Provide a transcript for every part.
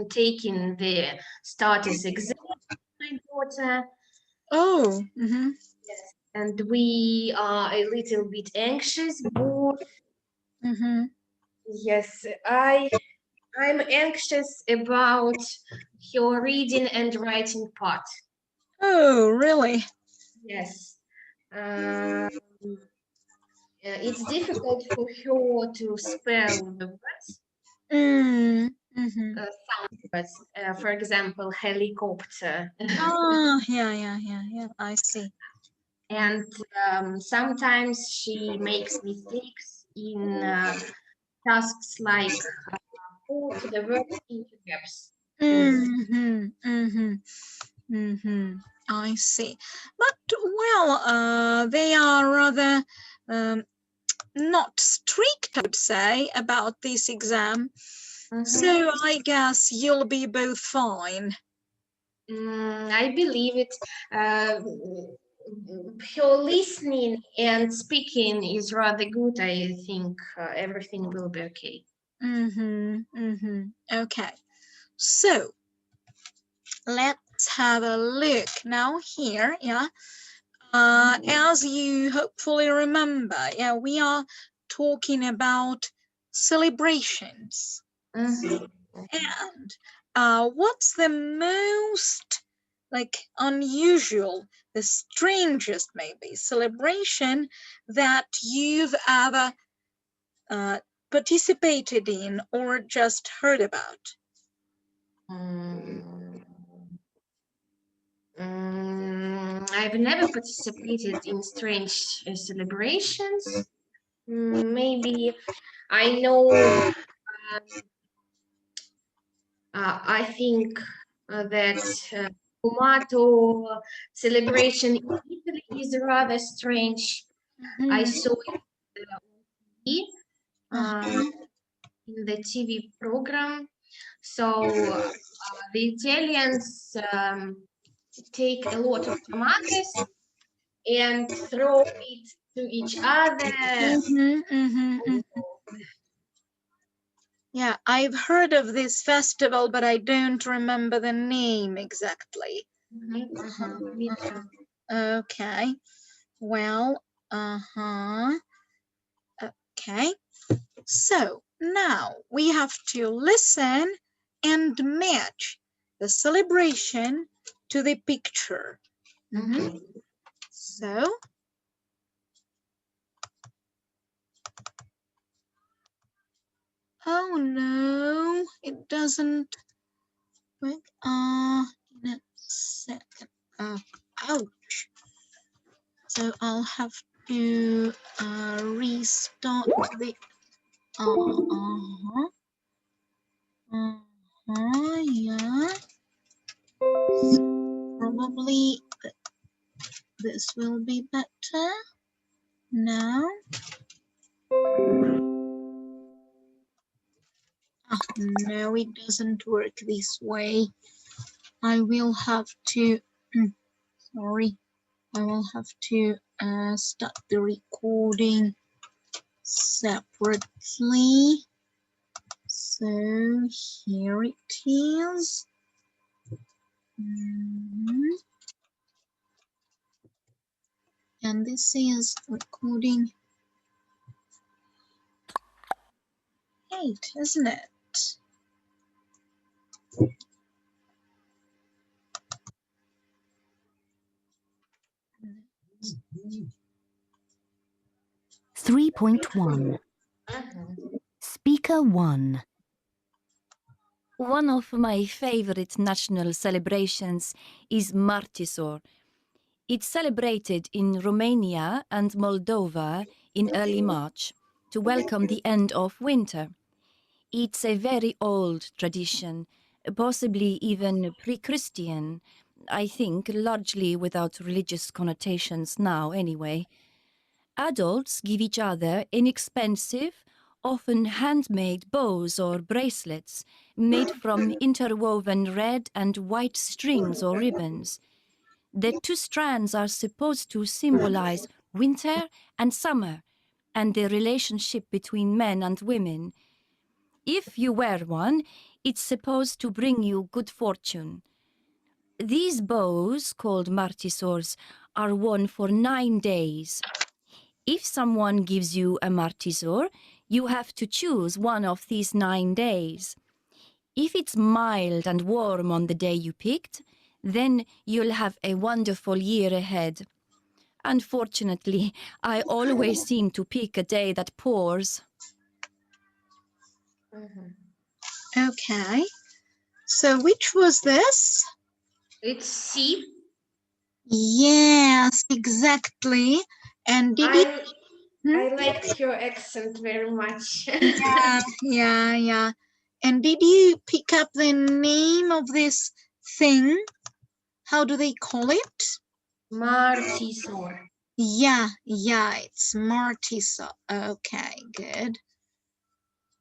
taking the status exam, my daughter. Oh. And we are a little bit anxious both. Yes, I'm anxious about her reading and writing part. Oh, really? Yes. It's difficult for her to spell the words, some words, for example, helicopter. Oh, yeah. I see. And sometimes she makes mistakes in tasks like put the words into gaps. I see. But well, they are rather not strict, I would say, about this exam. So I guess you'll be both fine. I believe it. Her listening and speaking is rather good. I think everything will be okay. Okay. So let's have a look now here. Yeah. As you hopefully remember, yeah, we are talking about celebrations. And what's the most unusual, the strangest maybe celebration that you've ever participated in or just heard about? I've never participated in strange celebrations. Maybe I know. I think that tomato celebration in Italy is rather strange. I saw it in the TV program. So the Italians take a lot of tomatoes and throw it to each other. Yeah, I've heard of this festival, but I don't remember the name exactly. Me too. Okay. Well, okay. So now we have to listen and match the celebration to the picture. So, oh no, it doesn't work. In a second. Ouch. So I'll have to restart the. Yeah. Probably this will be better now. No, it doesn't work this way. I will have to, sorry, I will have to start the recording separately. So here it is. And this is recording 8, isn't it? Three 3.1 Speaker 1. One of my favorite national celebrations is Martisor. It's celebrated in Romania and Moldova in early March to welcome the end of winter. It's a very old tradition, possibly even pre-Christian, I think largely without religious connotations now anyway. Adults give each other inexpensive, often handmade bows or bracelets made from interwoven red and white strings or ribbons. The two strands are supposed to symbolize winter and summer and the relationship between men and women. If you wear one, it's supposed to bring you good fortune. These bows, called martisors, are worn for 9 days. If someone gives you a martisor, you have to choose one of these 9 days. If it's mild and warm on the day you picked, then you'll have a wonderful year ahead. Unfortunately, I always seem to pick a day that pours. Okay. So which was this? It's C. Yes, exactly. And did it? I liked your accent very much. Yeah. And did you pick up the name of this thing? How do they call it? Martisor. Yeah, it's martisor. Okay, good.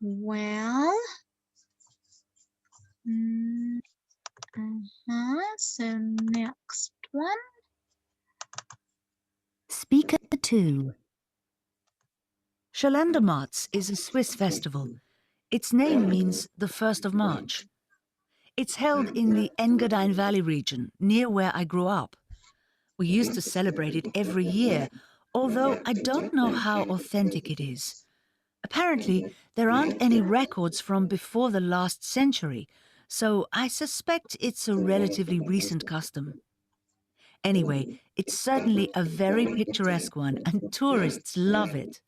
Well, so next one. Speaker 2. Schallendermarts is a Swiss festival. Its name means the 1st of March. It's held in the Engadine Valley region, near where I grew up. We used to celebrate it every year, although I don't know how authentic it is. Apparently, there aren't any records from before the last century, so I suspect it's a relatively recent custom. Anyway, it's certainly a very picturesque one, and tourists love it.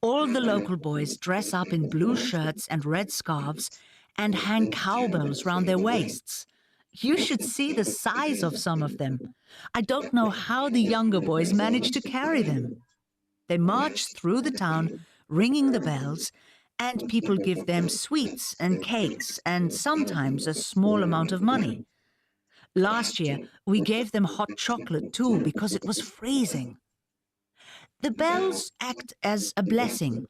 All the local boys dress up in blue shirts and red scarves and hang cowbells round their waists. You should see the size of some of them. I don't know how the younger boys manage to carry them. They march through the town, ringing the bells, and people give them sweets and cakes and sometimes a small amount of money. Last year, we gave them hot chocolate too because it was freezing. The bells act as a blessing.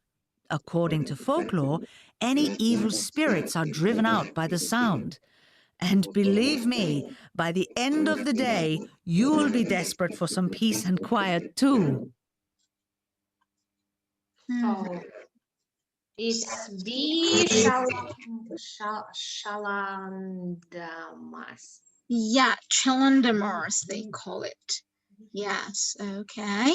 According to folklore, any evil spirits are driven out by the sound. And believe me, by the end of the day, you'll be desperate for some peace and quiet too. Oh, it's B. Schallendermarts. Yeah, Schallendermarts, they call it. Yes, okay.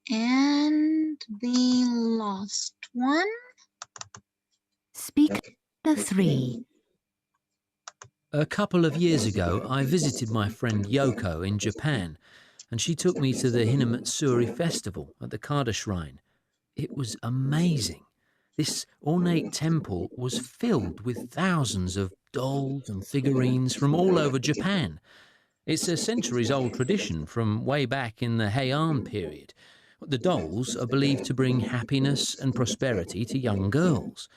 And the last one. Speaker 3. A couple of years ago, I visited my friend Yoko in Japan, and she took me to the Hinamatsuri festival at the Kada Shrine. It was amazing. This ornate temple was filled with thousands of dolls and figurines from all over Japan. It's a centuries-old tradition from way back in the Heian period. The dolls are believed to bring happiness and prosperity to young girls.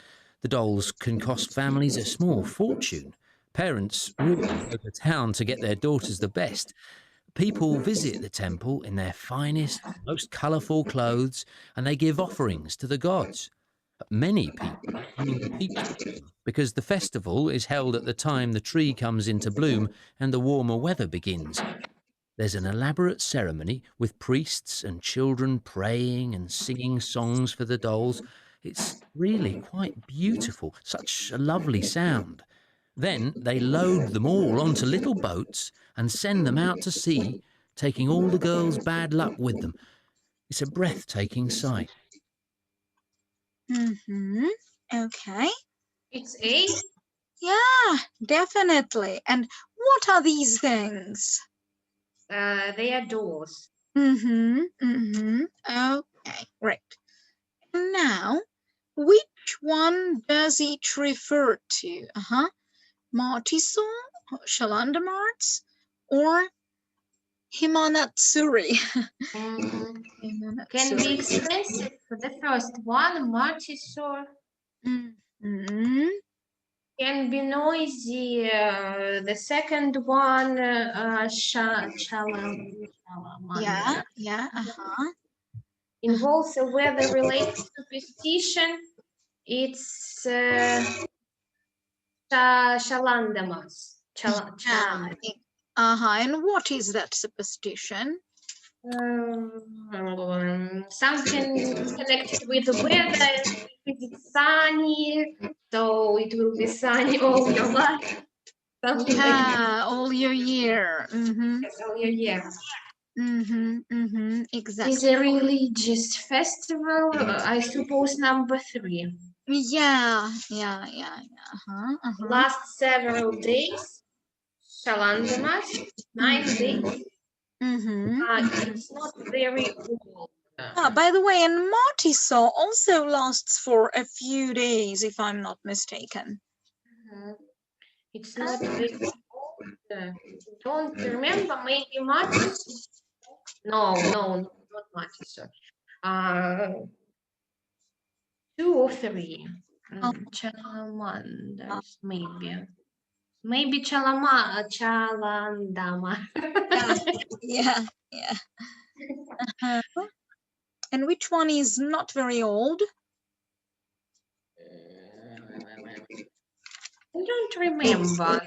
The dolls can cost families a small fortune. Parents really go to town to get their daughters the best. People visit the temple in their finest, most colourful clothes, and they give offerings to the gods. Many people come in peaks because the festival is held at the time the tree comes into bloom and the warmer weather begins. There's an elaborate ceremony with priests and children praying and singing songs for the dolls. It's really quite beautiful, such a lovely sound. Then they load them all onto little boats and send them out to sea, taking all the girls' bad luck with them. It's a breathtaking sight. Okay. It's A. Yeah, definitely. And what are these things? They are doors. Okay, great. Now, which one does it refer to? Martisor, Schallendermarts, or Hinamatsuri? Can be expensive for the first one, martisor. Can be noisy. The second one, involves a weather-related superstition. It's Schallendermarts. And what is that superstition? Something connected with the weather, it's sunny, so it will be sunny all your life. Something like that. Yeah, all your year. Mm-hmm. Yes, all your year. Mm-hmm. Mm-hmm. It's Exactly. a religious festival, I suppose number 3. Yeah. Yeah. Yeah. Yeah. Uh-huh. Uh-huh. Last several days, Shalandamas, 9 days. Mm-hmm. It's not very old. By the way, and Martisol also lasts for a few days, if I'm not mistaken. It's not very old. Don't remember, maybe Matis? No, not Matis. 2 or 3. Oh. Chalamanders, maybe. Maybe Chalandama. Yeah. Yeah. Uh-huh. And which one is not very old? I don't remember.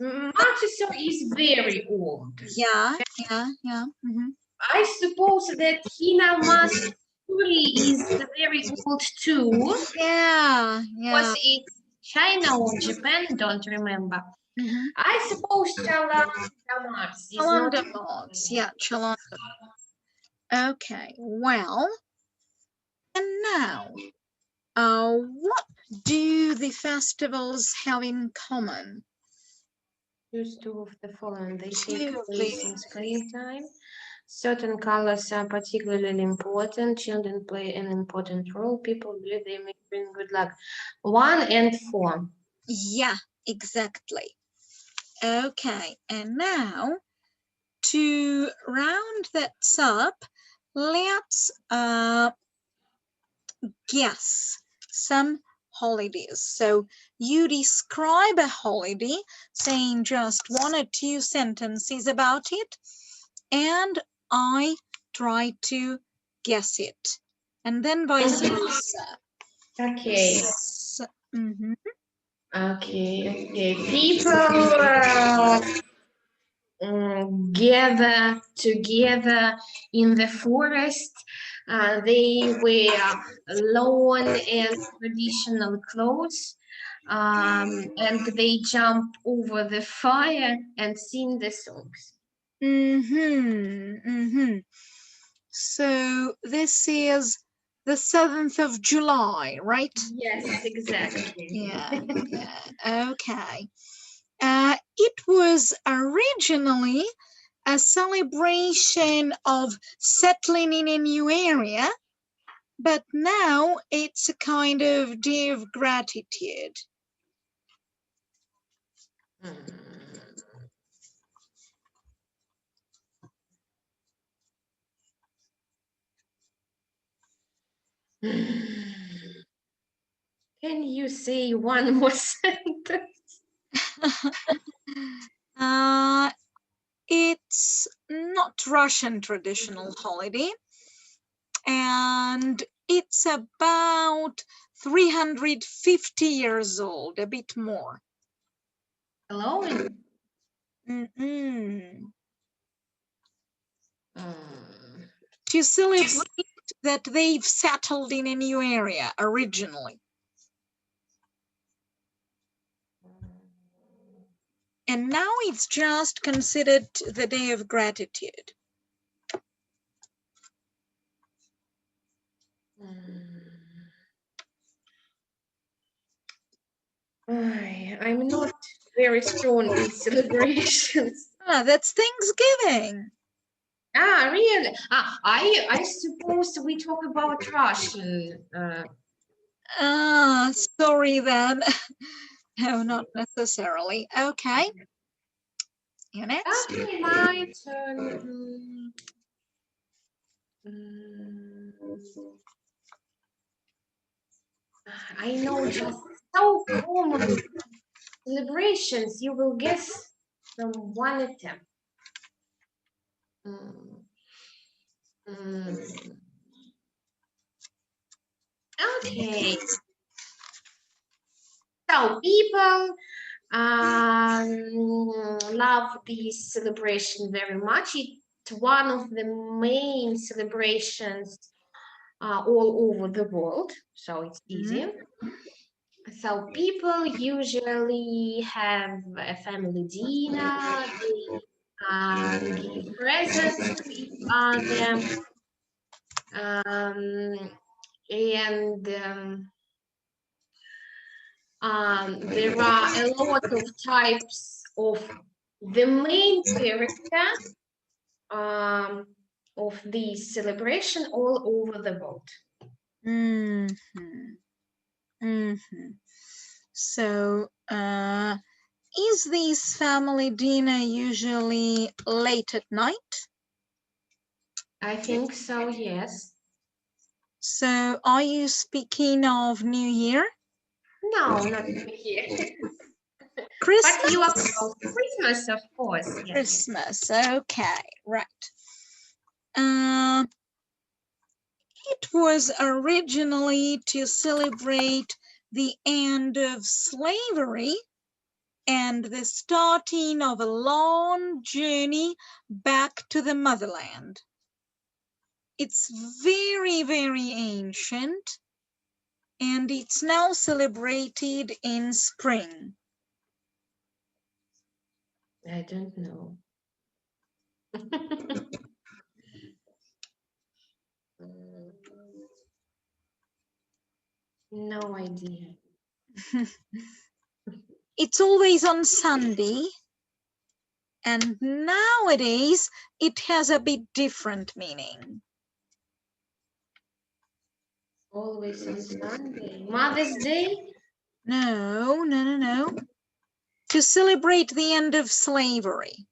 Matisol is very old. Yeah. Yeah. Yeah. Mm-hmm. I suppose that Hinamasuri is very old too. Yeah. Yeah. Was it China or Japan? Don't remember. Mm-hmm. I suppose Chalandamars is not. Chalandamots. Yeah. Chaland. Okay. Well, and now, what do the festivals have in common? Choose 2 of the following. They take Two of place in springtime. Certain colors are particularly important. Children play an important role. People believe they may bring good luck. 1 and 4. Yeah, exactly. Okay, and now to round that up, let's guess some holidays. So you describe a holiday, saying just 1 or 2 sentences about it, and I try to guess it, and then vice versa. Okay. Mhm. Okay. People gather together in the forest. They wear lawn and traditional clothes. And they jump over the fire and sing the songs. So this is the 7th of July, right? Yes, exactly. Yeah. Okay. It was originally a celebration of settling in a new area, but now it's a kind of day of gratitude. Can you say one more sentence? It's not Russian traditional holiday, and it's about 350 years old, a bit more. Halloween? To celebrate that they've settled in a new area originally. And now it's just considered the day of gratitude. I'm not very strong in celebrations. That's Thanksgiving. Really? I suppose we talk about Russian. Sorry then. No, not necessarily. Okay. You next. Okay, my turn. I know just so common celebrations. You will guess from 1 attempt. Okay. So people love this celebration very much. It's one of the main celebrations all over the world, so it's easy. So people usually have a family dinner, they give presents to each other, and there are a lot of types of the main character of this celebration all over the world. So, is this family dinner usually late at night? I think so, yes. So, are you speaking of New Year? No, not here. But Christmas? you are close. Christmas, of course. Yes. Christmas, okay, right. It was originally to celebrate the end of slavery and the starting of a long journey back to the motherland. It's very, very ancient, and it's now celebrated in spring. I don't know. No idea. It's always on Sunday, and nowadays it has a bit different meaning. Always on Sunday. Mother's Day? No. To celebrate the end of slavery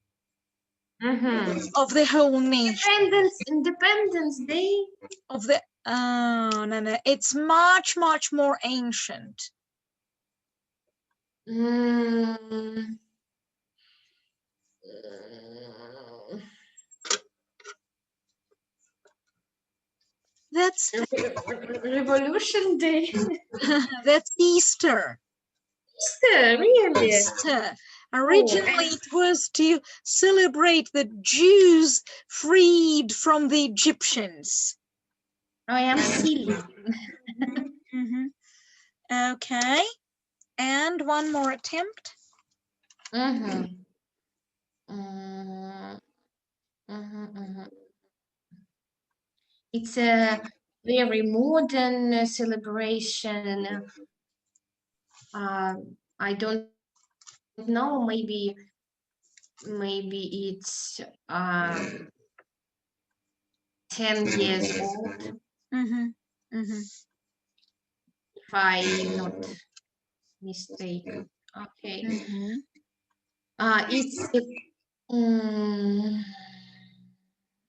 of the whole nation. Independence Day? Of the no. It's much, much more ancient. That's Revolution Day. that's Easter. Easter, really? Easter. Originally, it was to celebrate the Jews freed from the Egyptians. I am silly. Okay, and one more attempt. It's a very modern celebration. I don't know, maybe it's 10 years old. If I'm not mistaken. Okay.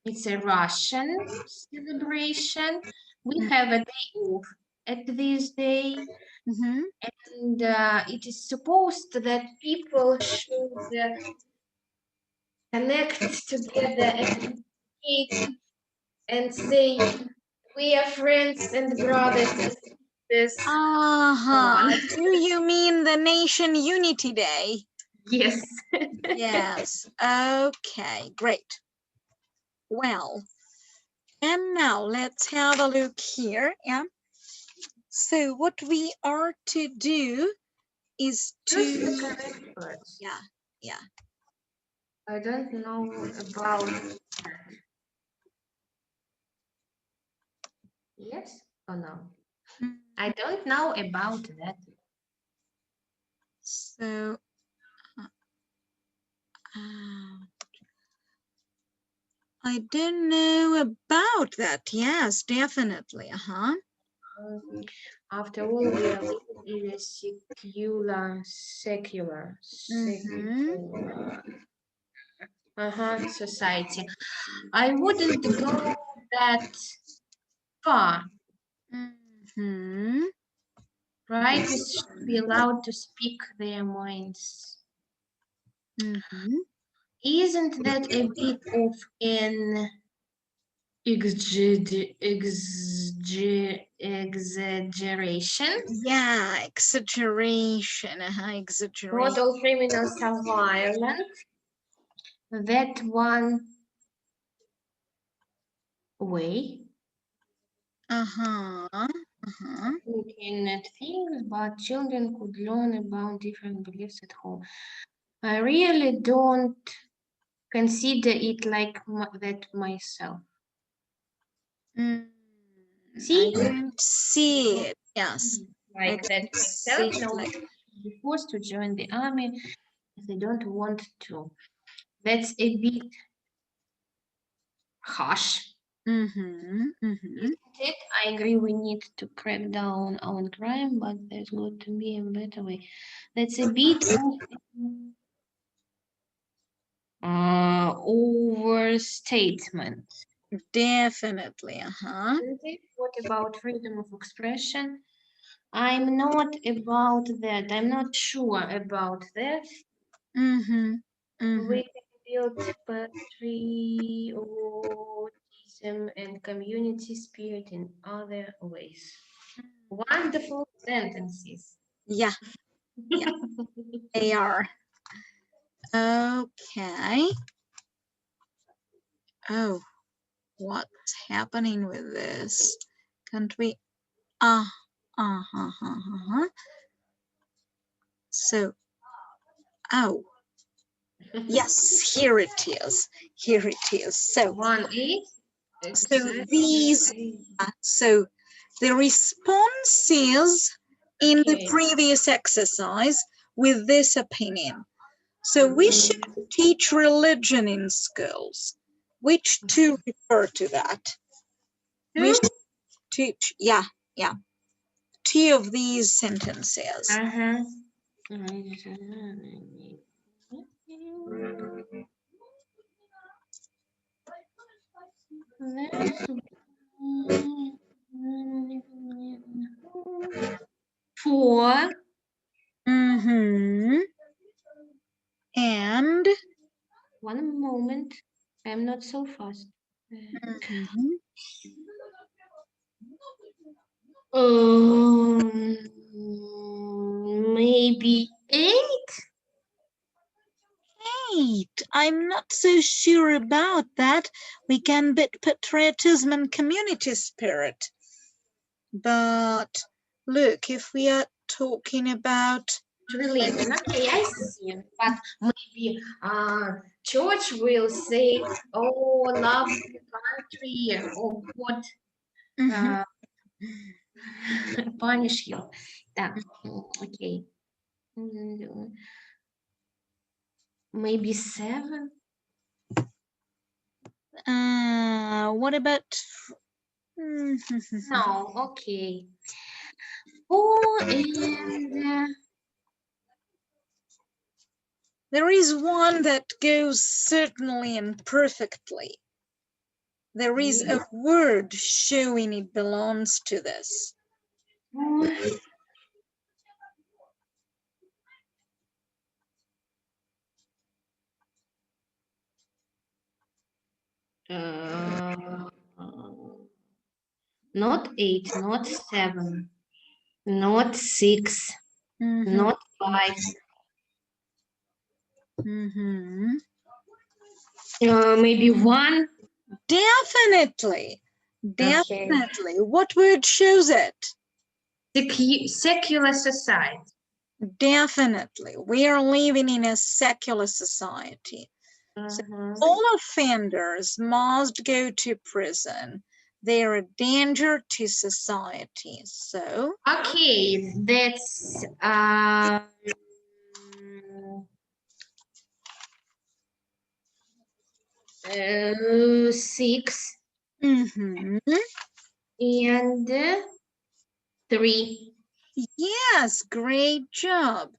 It's a Russian celebration. We have a day off at this day, and it is supposed that people should connect together and say we are friends and brothers. Do you mean the Nation Unity Day? Yes. Yes. Okay, great. Well, and now let's have a look here. Yeah. So what we are to do is to yeah. I don't know about that. Yes or no? I don't know about that. So I don't know about that. Yes, definitely. After all, we are living in a secular society. I wouldn't go that far. Writers should be allowed to speak their minds. Isn't that a bit of an exaggeration? Yeah, exaggeration. Exaggeration. Not all criminals are violent. That one way. Looking at things, but children could learn about different beliefs at home. I really don't consider it like that myself. I See, don't see it. Yes. I like that don't see myself, it no, like. be forced to join the army if they don't want to. That's a bit harsh. Isn't it? I agree we need to crack down on crime, but there's got to be a better way. That's a bit of overstatement. Definitely. Isn't it? What about freedom of expression? I'm not about that. I'm not sure about that. We can build patriotism and community spirit in other ways. Wonderful sentences. Yeah, they are. Okay. Oh, what's happening with this? Can't we? So, oh, yes, here it is. Here it is. So, 1-8. so these, so the responses in the Okay. previous exercise with this opinion. So we should teach religion in schools. Which two refer to that? We should teach, yeah. Two of these sentences. For And one moment, I'm not so fast. Maybe 8. 8. I'm not so sure about that. We can build patriotism and community spirit. But look, if we are talking about Religion. Okay, I see. But maybe church will say, "Oh, love the country," or what punish you. Так, okay. Maybe 7. what about No, okay. 4 and there is one that goes certainly and perfectly. There is a word showing it belongs to this. Not 8, not 7, not 6, not 5. Maybe 1. Definitely. Definitely. What word shows it? Secular society. Definitely. We are living in a secular society. So all offenders must go to prison. They are a danger to society. So Okay, that's 6 and 3. yes, great job.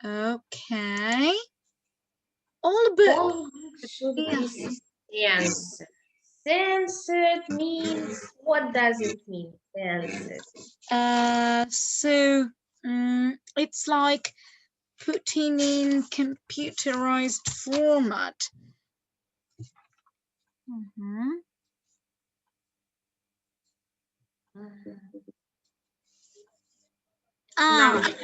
Okay. All All should be censored. Censored means, what does it mean? Censored. So it's like putting in computerized format. Number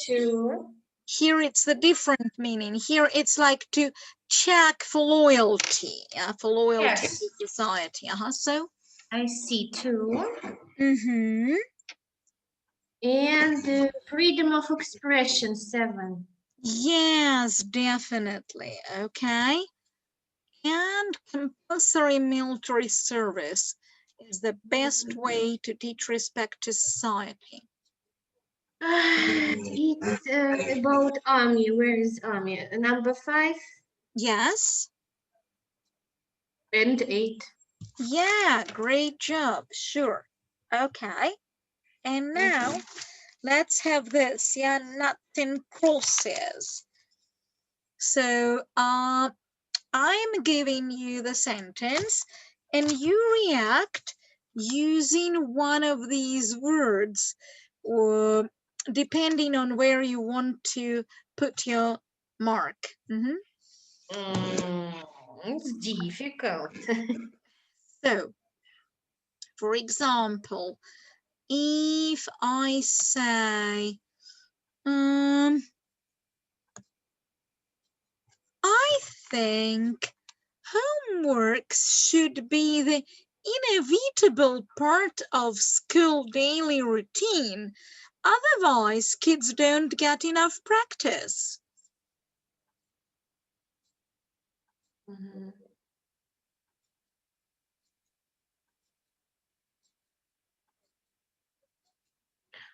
2. Here it's the different meaning. Here it's like to check for loyalty, for loyalty to society. So I see 2. Mm-hmm. And freedom of expression 7. Yes, definitely. Okay. And compulsory military service is the best way to teach respect to society. It's about army. Where is army? Number 5 Yes. and 8. Yeah, great job. Sure. Okay. And now let's have this. Yeah, nothing crosses. So I'm giving you the sentence and you react using one of these words or depending on where you want to put your mark. Mhm. It's difficult. So, for example, if I say, I think homeworks should be the inevitable part of school daily routine. Otherwise, kids don't get enough practice. Mhm.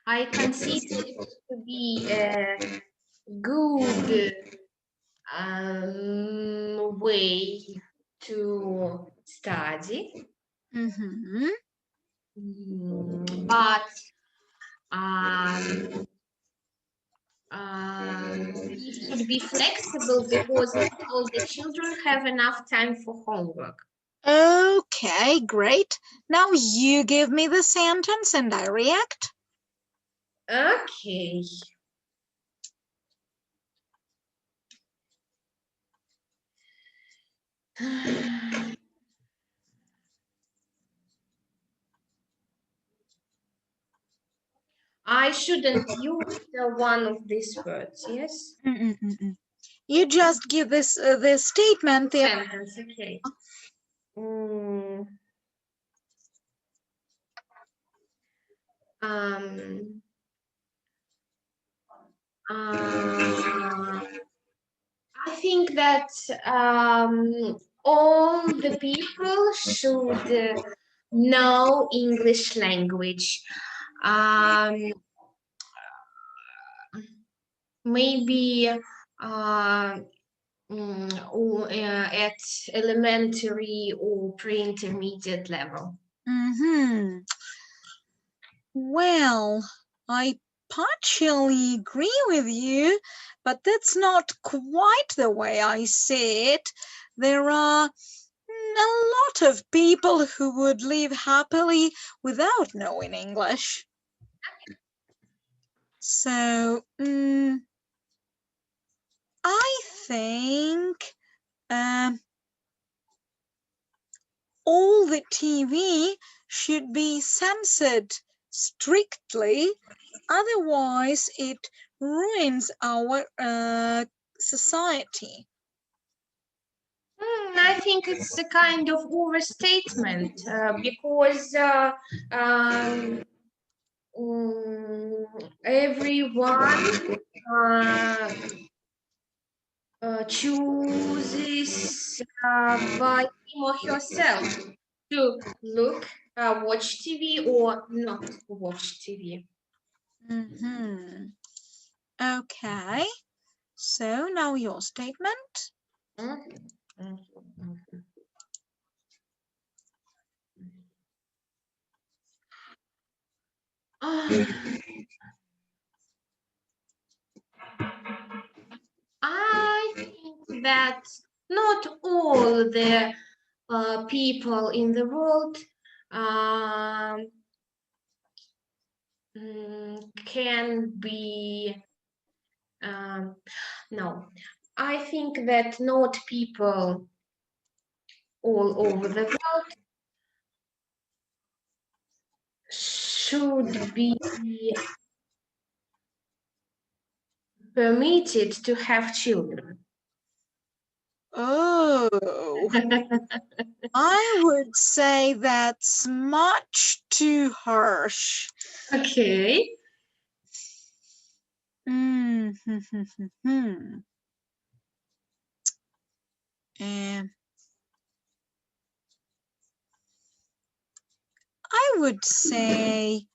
I consider it to be a good way to study, Mhm. but it should be flexible because not all the children have enough time for homework. Okay, great. Now you give me the sentence and I react. Okay. I shouldn't use one of these words, yes? You just give this statement. Sentence, okay. Um, I think that all the people should know English language. Um, maybe or, at elementary or pre-intermediate level. Mhm. Well, I partially agree with you, but that's not quite the way I see it. There are a lot of people who would live happily without knowing English. So, I think all the TV should be censored strictly, otherwise it ruins our society. I think it's a kind of overstatement because everyone chooses by him or herself to watch TV or not watch TV. Mhm. Okay, so now your statement. I think that not all the people in the world can be no. I think that not people all over the world should be permitted to have children. Oh, I would say that's much too harsh. Okay. Mm, Um, I would say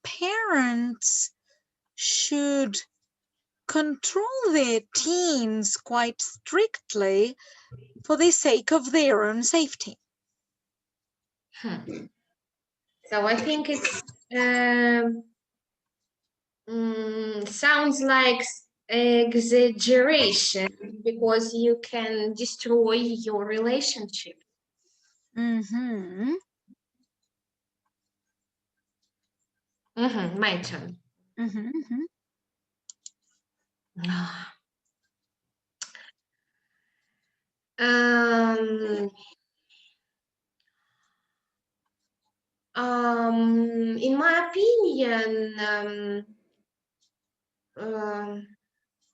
parents should control their teens quite strictly for the sake of their own safety. So I think it's sounds like exaggeration because you can destroy your relationship. Mm-hmm. My turn. Mm-hmm. Um, in my opinion,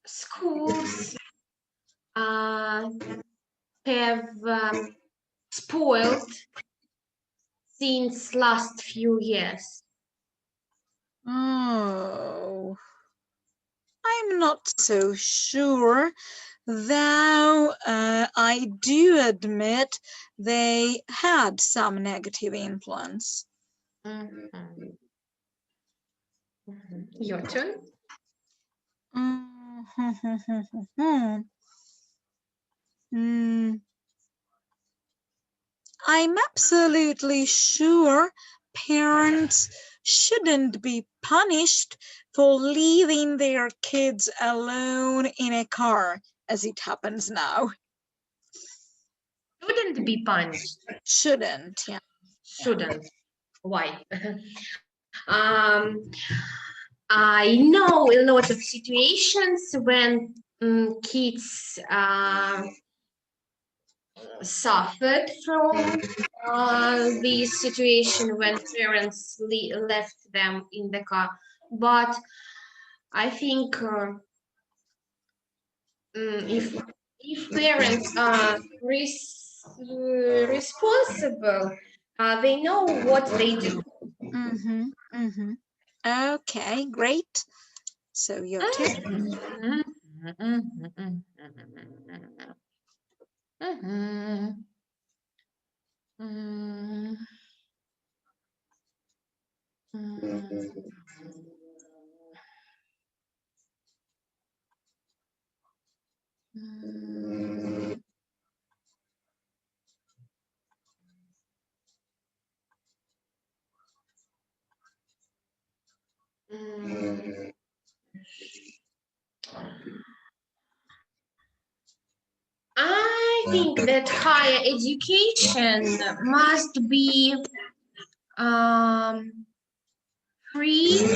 schools have spoiled since last few years. Oh, I'm not so sure, though I do admit they had some negative influence. Your turn. Mm, I'm absolutely sure parents shouldn't be punished for leaving their kids alone in a car, as it happens now. Shouldn't be punished. Shouldn't, yeah. Shouldn't. Why? I know a lot of situations when kids suffered from this situation when parents left them in the car. But I think if parents are responsible, they know what they do. Okay, great. So your turn. I think that higher education must be free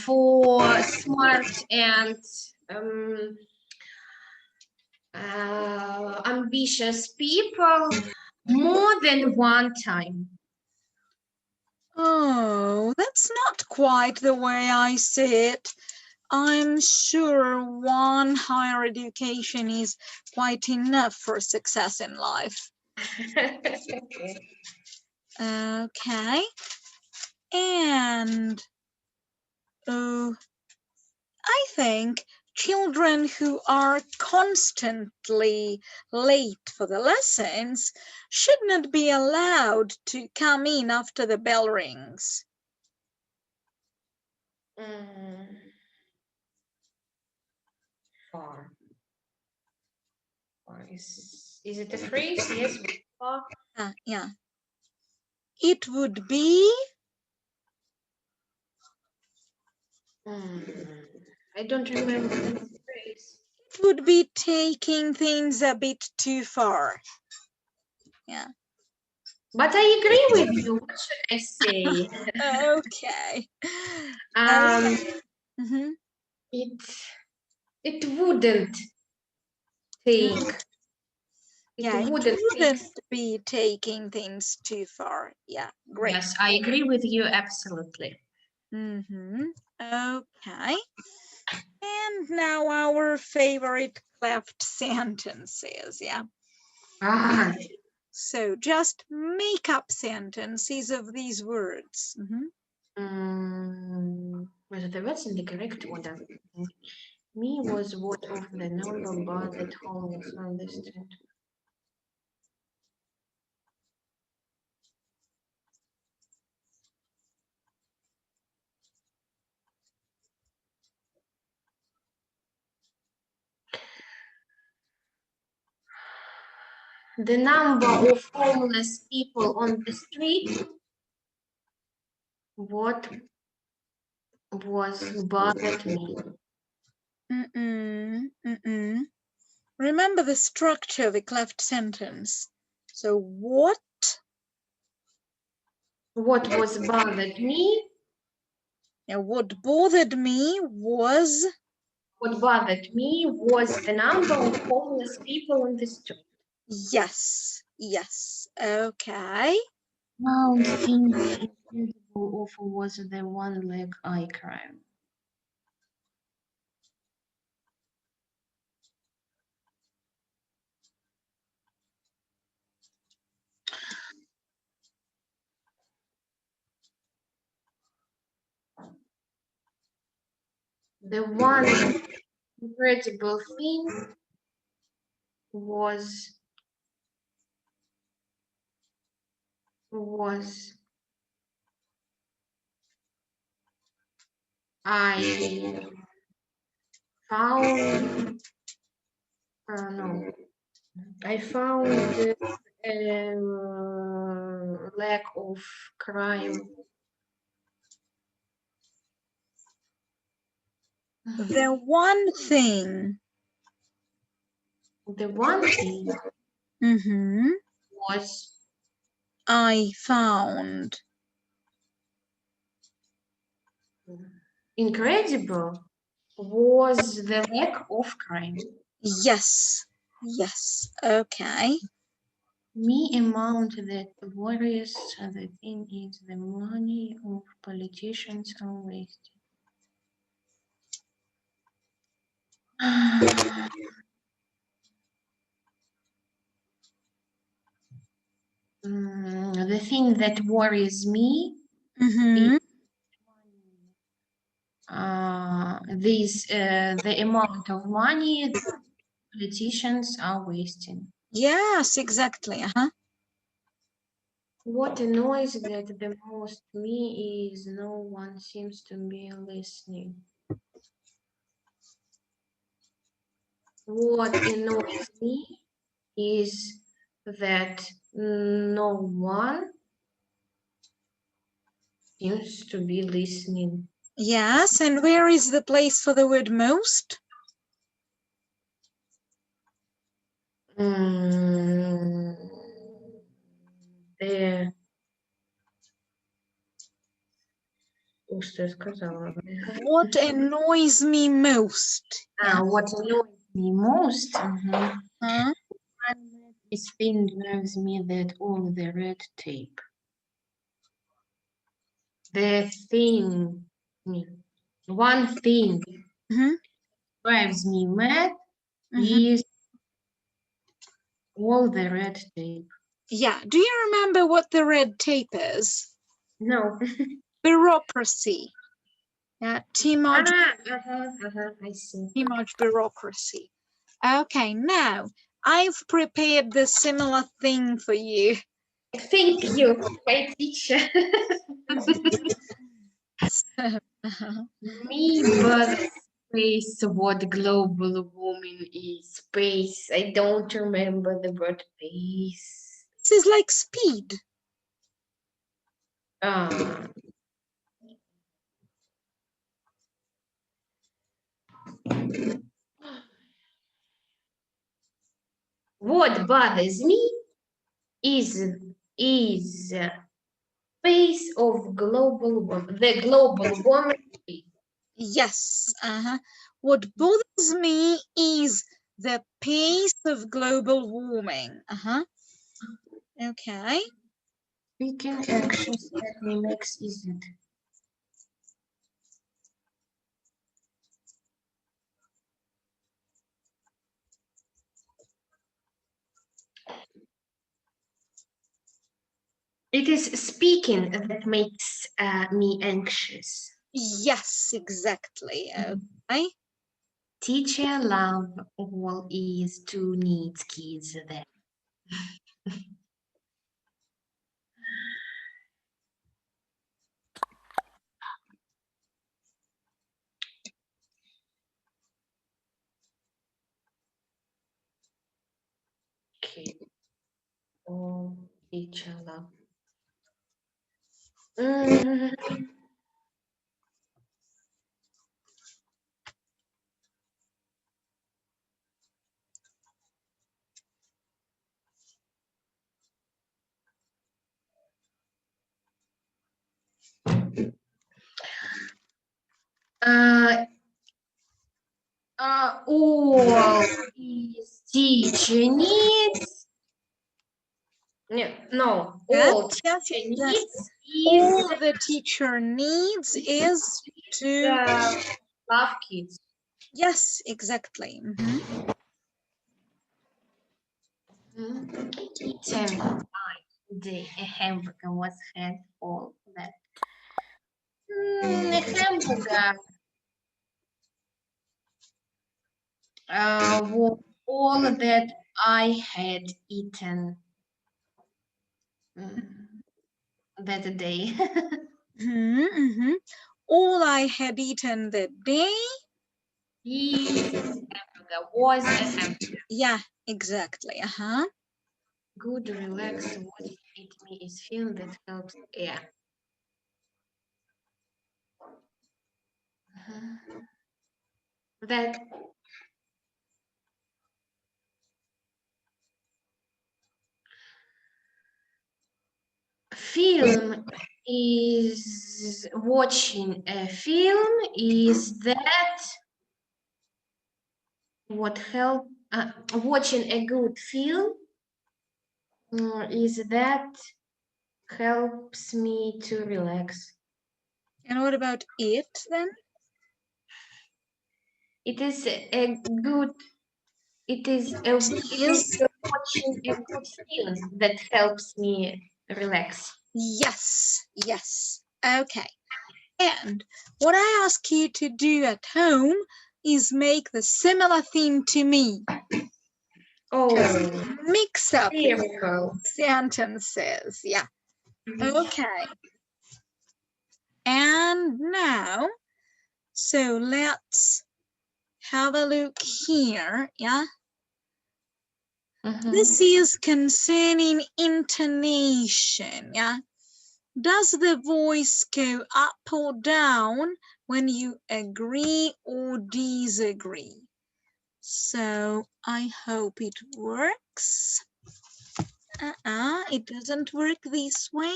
for smart and ambitious people more than one time. Oh, that's not quite the way I see it. I'm sure one higher education is quite enough for success in life. Okay. And I think children who are constantly late for the lessons should not be allowed to come in after the bell rings. Far. Is it a phrase? Yes. Far. Yeah. It would be. I don't remember the phrase. It would be taking things a bit too far. Yeah. But I agree with you. What should I say? Okay. Um, it wouldn't take. Yeah, It it wouldn't wouldn't take. be taking things too far. Yeah, great. Yes, I agree with you absolutely. Okay. And now our favorite cleft sentences. Yeah. Ah, So just make up sentences of these words. whether the words in the correct order. Me was what of the number but at home was understood. The number of homeless people on the street. What was bothered me? Remember the structure of the cleft sentence. So what was bothered me? what bothered me was What bothered me was the number of homeless people on the street. yes. Okay. Now, thing incredible of was the one-leg eye crime. The one incredible thing was I found no, I found lack of crime. The one thing The one thing was I found incredible was the lack of crime. yes. Okay. Me amount that worries the thing is the money of politicians are wasted. The thing that worries me is the amount of money politicians are wasting. Yes, exactly. What annoys that the most me is no one seems to be listening. What annoys me is that no one seems to be listening. Yes, and where is the place for the word most? There. Что я сказала? What annoys me most? What annoys me most? Huh? This thing drives me that all the red tape. The thing, one thing drives me mad is all the red tape. Yeah. Do you remember what the red tape is? No. Bureaucracy. Yeah, too much. I see. Too much bureaucracy. Okay, now I've prepared the similar thing for you. Thank you, my teacher. Me, but space, what global warming is. Space. I don't remember the word space. This is like speed. What bothers me is pace of global warming. The global warming. Yes. What bothers me is the pace of global warming. Okay. Speaking actions that mimics isn't. It is speaking that makes me anxious. Yes, exactly. Okay. Teacher love all is to needs kids there. Okay. All teacher love. Mm. All is teacher needs. No, Yes, all yes, teacher yes. needs All is the teacher needs is to. love kids. Yes, exactly. Mhm. Eaten the hamburger was had all that. Hamburger was all that I had eaten that day. Mhm, mhm. All I had eaten that day. This hamburger was a hamburger. Yeah, exactly. Uh-huh. Good, relaxed, what it me is feeling that helps. Yeah. That film is watching a film is that what help watching a good film is that helps me to relax. And what about it then? It is a good it is watching a good film that helps me relax. Yes, yes. Okay. And what I ask you to do at home is make the similar thing to me. Oh, Mix up beautiful. sentences. Yeah. Okay. And now, so let's have a look here. Yeah. This is concerning intonation. Yeah. Does the voice go up or down when you agree or disagree? So I hope it works. It doesn't work this way.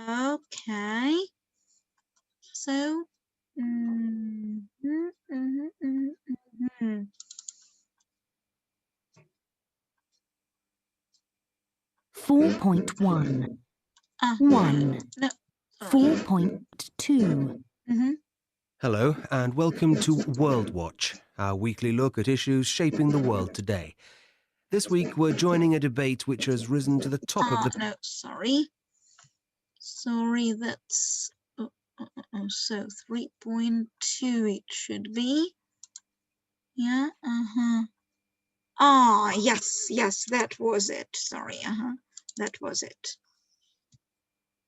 Okay. So, 4.1. Ah, 1. no, sorry. 4.2. Hello, and welcome to World Watch, our weekly look at issues shaping the world today. This week, we're joining a debate which has risen to the top of the... No, sorry. Sorry, that's... so 3.2 it should be. Yeah, yes, that was it. Sorry, that was it.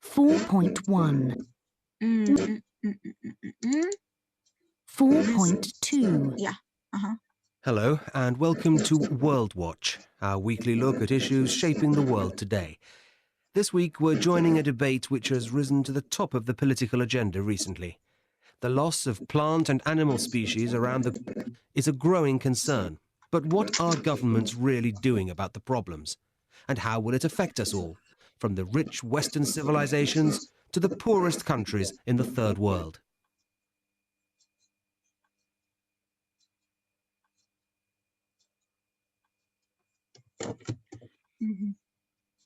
4.1. 4.2. Yeah, Hello, and welcome to World Watch, our weekly look at issues shaping the world today. This week, we're joining a debate which has risen to the top of the political agenda recently. The loss of plant and animal species around the is a growing concern. But what are governments really doing about the problems? And how will it affect us all, from the rich Western civilizations to the poorest countries in the Third World?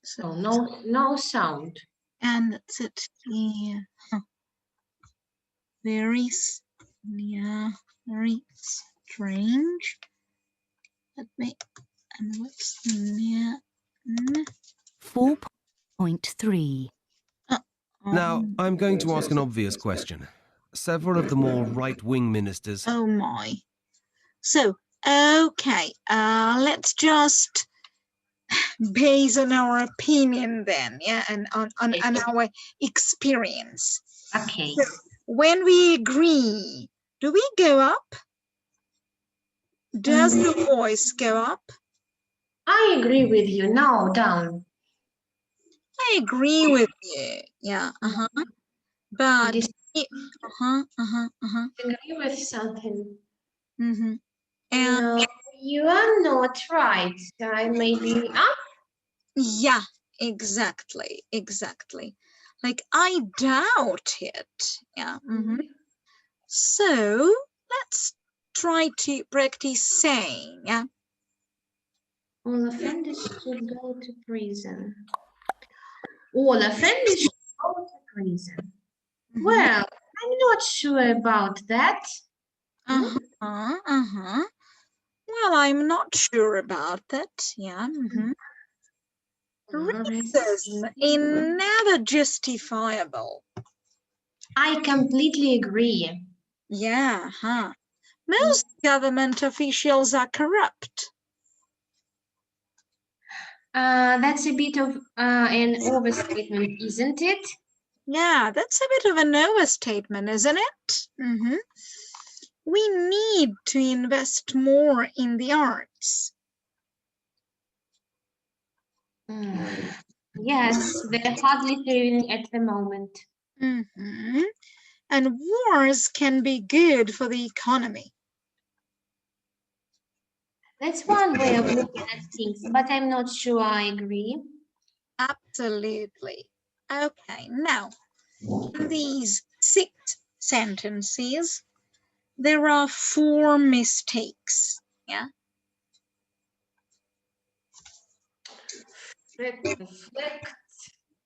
So no sound. and that's it. Yeah, very strange. Let me, and what's 4. Point 3. Now, I'm going to ask an obvious question. Several of the more right-wing ministers... Oh my. So, okay, let's just base on our opinion then, yeah, and on our experience. Okay. So, when we agree, do we go up? Does the voice go up? I agree with you. Now down. I agree with you. Yeah. But Dis- agree Agree with something. And No, you are not right. I may be up. yeah, exactly. Like I doubt it. Yeah. So let's try to practice saying. Yeah. All offenders should go to prison. All offenders should go to prison. Well, I'm not sure about that. Well, I'm not sure about that. Yeah. Racism is never justifiable. I completely agree. Yeah. Most government officials are corrupt. That's a bit of an overstatement, isn't it? Yeah, that's a bit of an overstatement, isn't it? We need to invest more in the arts. Yes, they're hardly doing at the moment. And wars can be good for the economy. That's one way of looking at things, but I'm not sure I agree. Absolutely. Okay, now, in these 6 sentences, there are 4 mistakes. Yeah.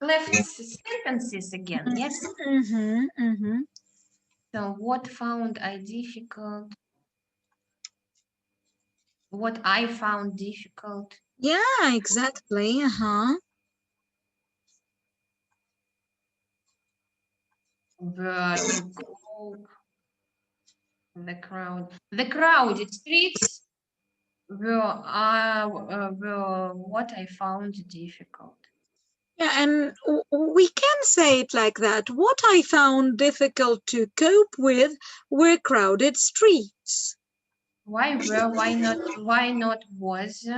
Left sentences again, yes? So what found I difficult? What I found difficult? Yeah, exactly. The crowded streets were what I found difficult. Yeah, and we can say it like that. What I found difficult to cope with were crowded streets. Why not was?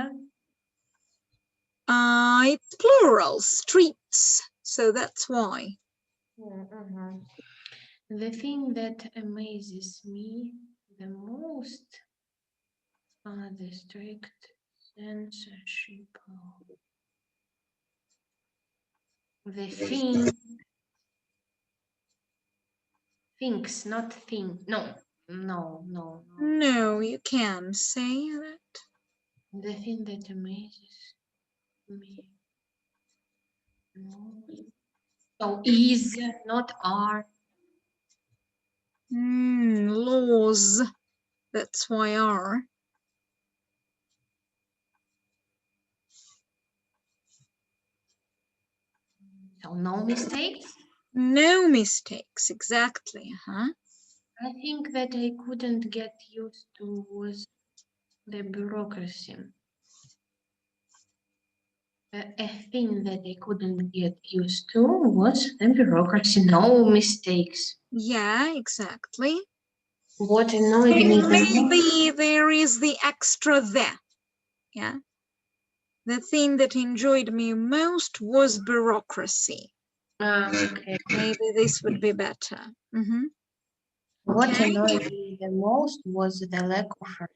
It's plural, streets. So that's why. The thing that amazes me the most are the strict censorship. The things, not thing. No. No, you can say that. The thing that amazes me. So is, not are. Laws. That's why are. So no mistakes. No mistakes, exactly. I think that I couldn't get used to was the bureaucracy. A thing that I couldn't get used to was the bureaucracy. No mistakes. Yeah, exactly. What annoyed me the most. Maybe there is the extra there. Yeah. The thing that enjoyed me most was bureaucracy. Okay. Maybe this would be better. What annoyed me the most was the lack of respect.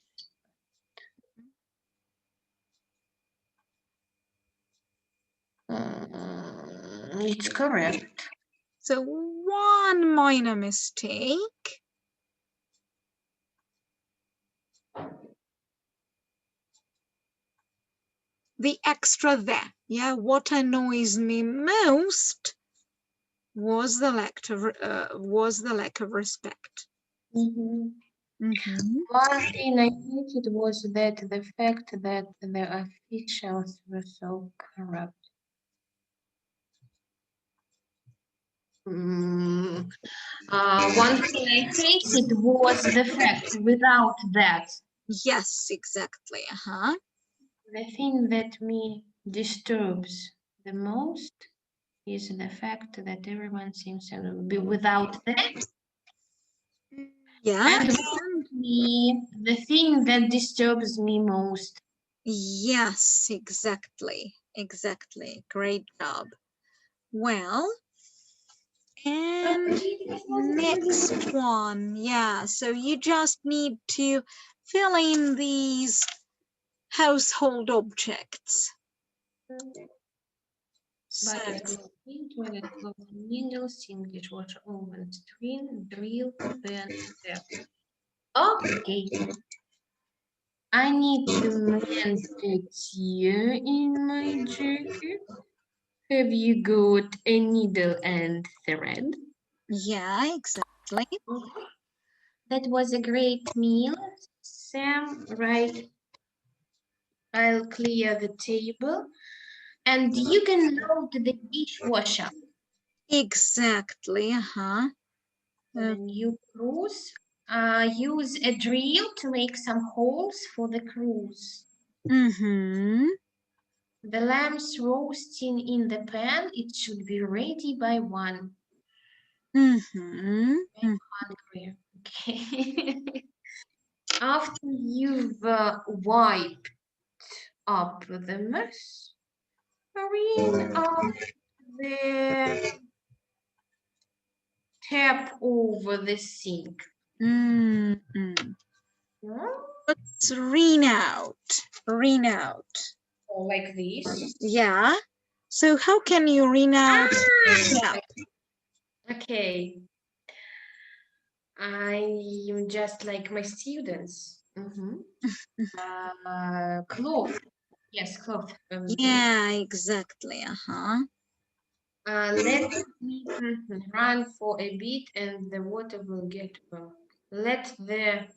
It's correct. So one minor mistake. The extra there. Yeah, what annoys me most was the lack of respect. One thing I hated was that the fact that the officials were so corrupt. one thing I hated was the fact without that. Yes, exactly. The thing that me disturbs the most is the fact that everyone seems to be without that. Yeah. And without me, the thing that disturbs me most. Yes, exactly. Exactly. Great job. Well, and next one. Yeah, so you just need to fill in these household objects. So, Bucket, clothes, toilet, clothes, needle, sink, dishwasher, oven, screen, drill, pen, tap. Okay. I need to mend a tear in my jacket. Have you got a needle and thread? yeah, exactly. That was a great meal, Sam. Right, I'll clear the table. And you can load the dishwasher. Exactly. When you cruise, use a drill to make some holes for the cruise. Mm-hmm. The lamb's roasting in the pan. It should be ready by 1. Mm-hmm. Hungry. Okay. After you've wiped up the mess, rinse off the tap over the sink. Mm-hmm. Hmm? Let's ring out. Ring out. Or like this. Yeah. So how can you ring out? Yeah. Okay. I'm just like my students. Cloth. Yes, cloth. Yeah, exactly. Let me run for a bit and the water will get well. Let the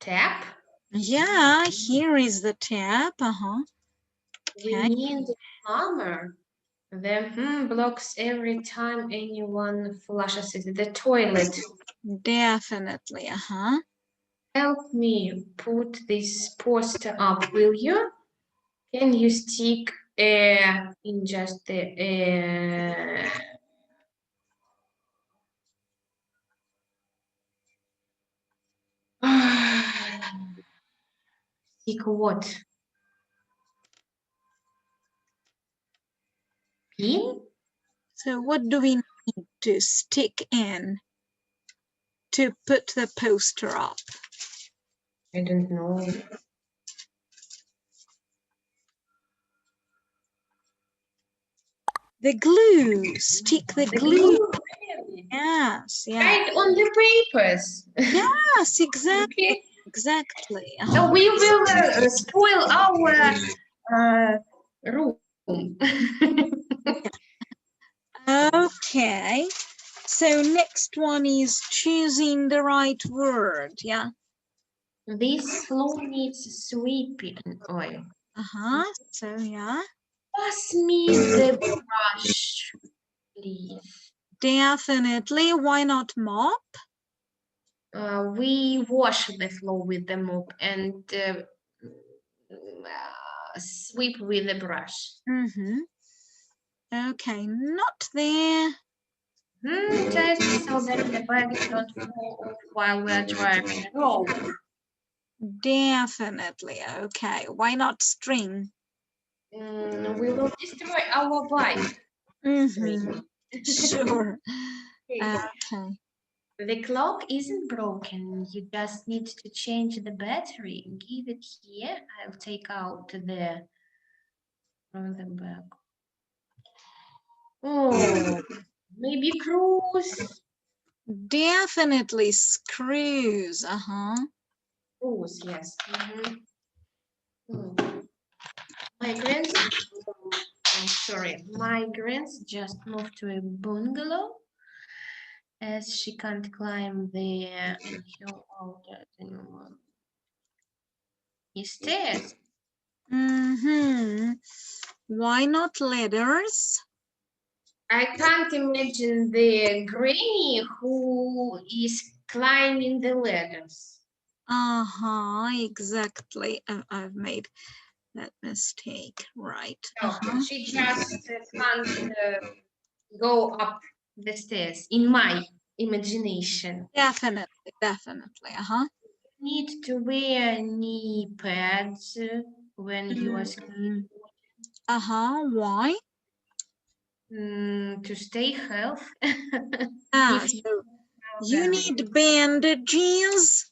tap. Yeah, here is the tap. We Okay. need a plumber. The blocks every time anyone flushes it. The toilet. Definitely. Help me put this poster up, will you? Can you stick in just the stick what? Pin? So what do we need to stick in to put the poster up? I don't know. The glue. Stick the glue. Yes, yeah. Right on the papers. Yes, exactly. Okay. Exactly. So we will spoil our room. Okay. So next one is choosing the right word. Yeah. This floor needs sweeping oil. So yeah. Pass me the brush, please. Definitely. Why not mop? We wash the floor with the mop and sweep with the brush. Okay, not there. Just so that the bags don't fall off while we're driving. Oh, Definitely. Okay. Why not string? we will destroy our bike. Sure. Okay. Okay. The clock isn't broken. You just need to change the battery. Give it here. I'll take out the from the back. Oh, maybe cruise. Definitely screws. Cruise, yes. Migrants. I'm sorry. Migrants just moved to a bungalow as she can't climb the hill out anymore. Stairs. Why not ladders? I can't imagine the granny who is climbing the ladders. Exactly. I've made that mistake, right? No, she just can't go up the stairs, in my imagination. Definitely. Need to wear knee pads when you are skiing. Why? To stay healthy. So you need bandages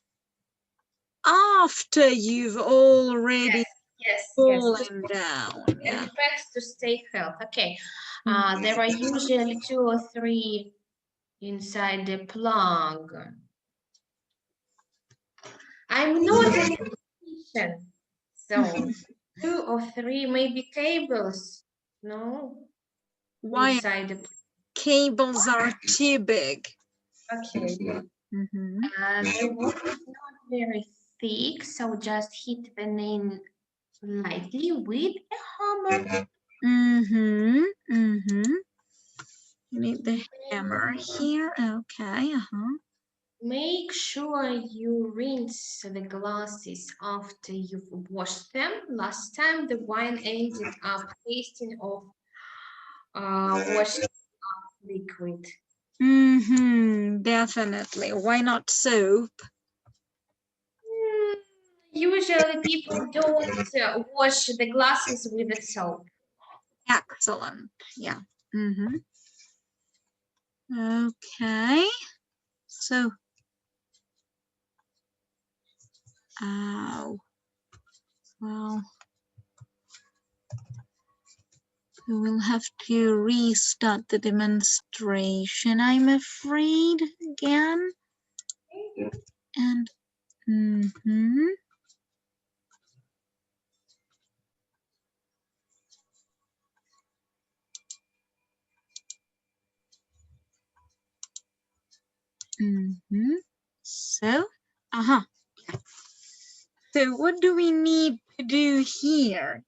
after you've already Yes. fallen down. Yeah. And pads to stay healthy. Okay. There are usually 2 or 3 inside the plug. I'm not a musician, so 2 or 3 maybe cables. No, Why inside the. cables are too big? Okay. The wood is not very thick, so just hit the nail lightly with a hammer. You need the hammer here. Okay. Make sure you rinse the glasses after you've washed them. Last time the wine ended up tasting of washed liquid. Definitely. Why not soap? Usually people don't wash the glasses with the soap. Excellent. Yeah. Okay. So, well, we will have to restart the demonstration, I'm afraid, again. And, So, So what do we need to do here?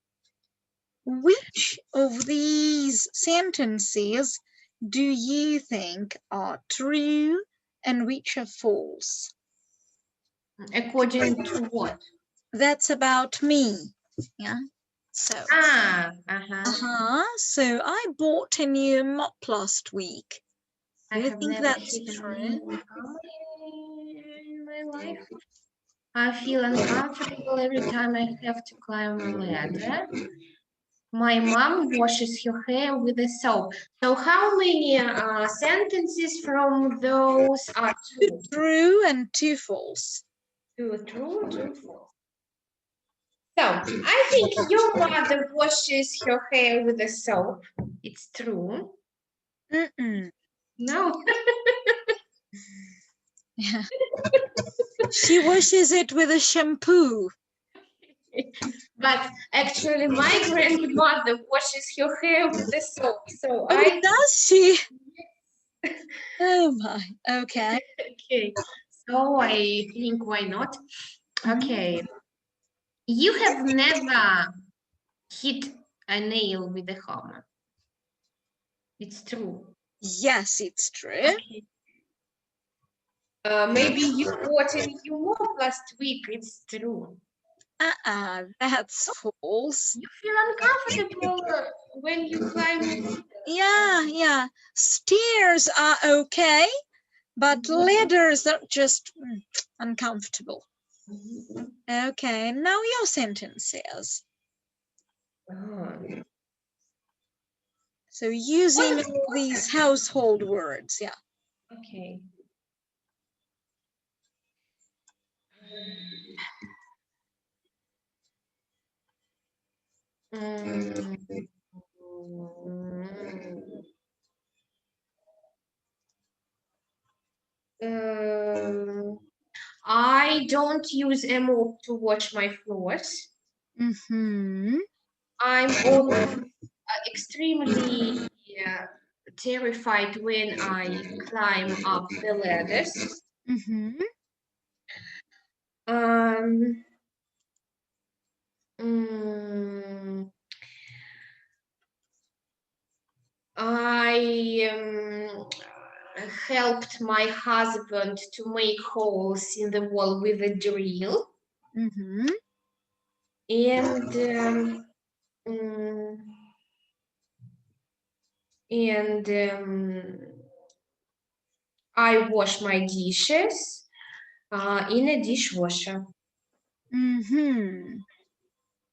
Which of these sentences do you think are true and which are false? According to what? That's about me. Yeah. So. So I bought a new mop last week. Do you think that's true? In my life. I feel uncomfortable every time I have to climb a ladder. My mom washes her hair with a soap. So how many sentences from those are true? 2 true and 2 false. 2 true, 2 false. So I think your mother washes her hair with a soap. It's true. No. Yeah. She washes it with a shampoo. But actually, my grandmother washes her hair with the soap. So does she? Oh my. Okay. Okay. So I think why not? Okay. You have never hit a nail with a hammer. It's true. Yes, it's true. Okay. Maybe you bought a new mop last week. It's true. That's false. You feel uncomfortable when you climb. Yeah. Stairs are okay, but ladders are just uncomfortable. Okay, now your sentences. So using these household words, yeah. Okay. I don't use a mop to wash my floors. I'm always extremely terrified when I climb up the ladders. I helped my husband to make holes in the wall with a drill, Mm-hmm. and mm, I wash my dishes in a dishwasher. Mm-hmm.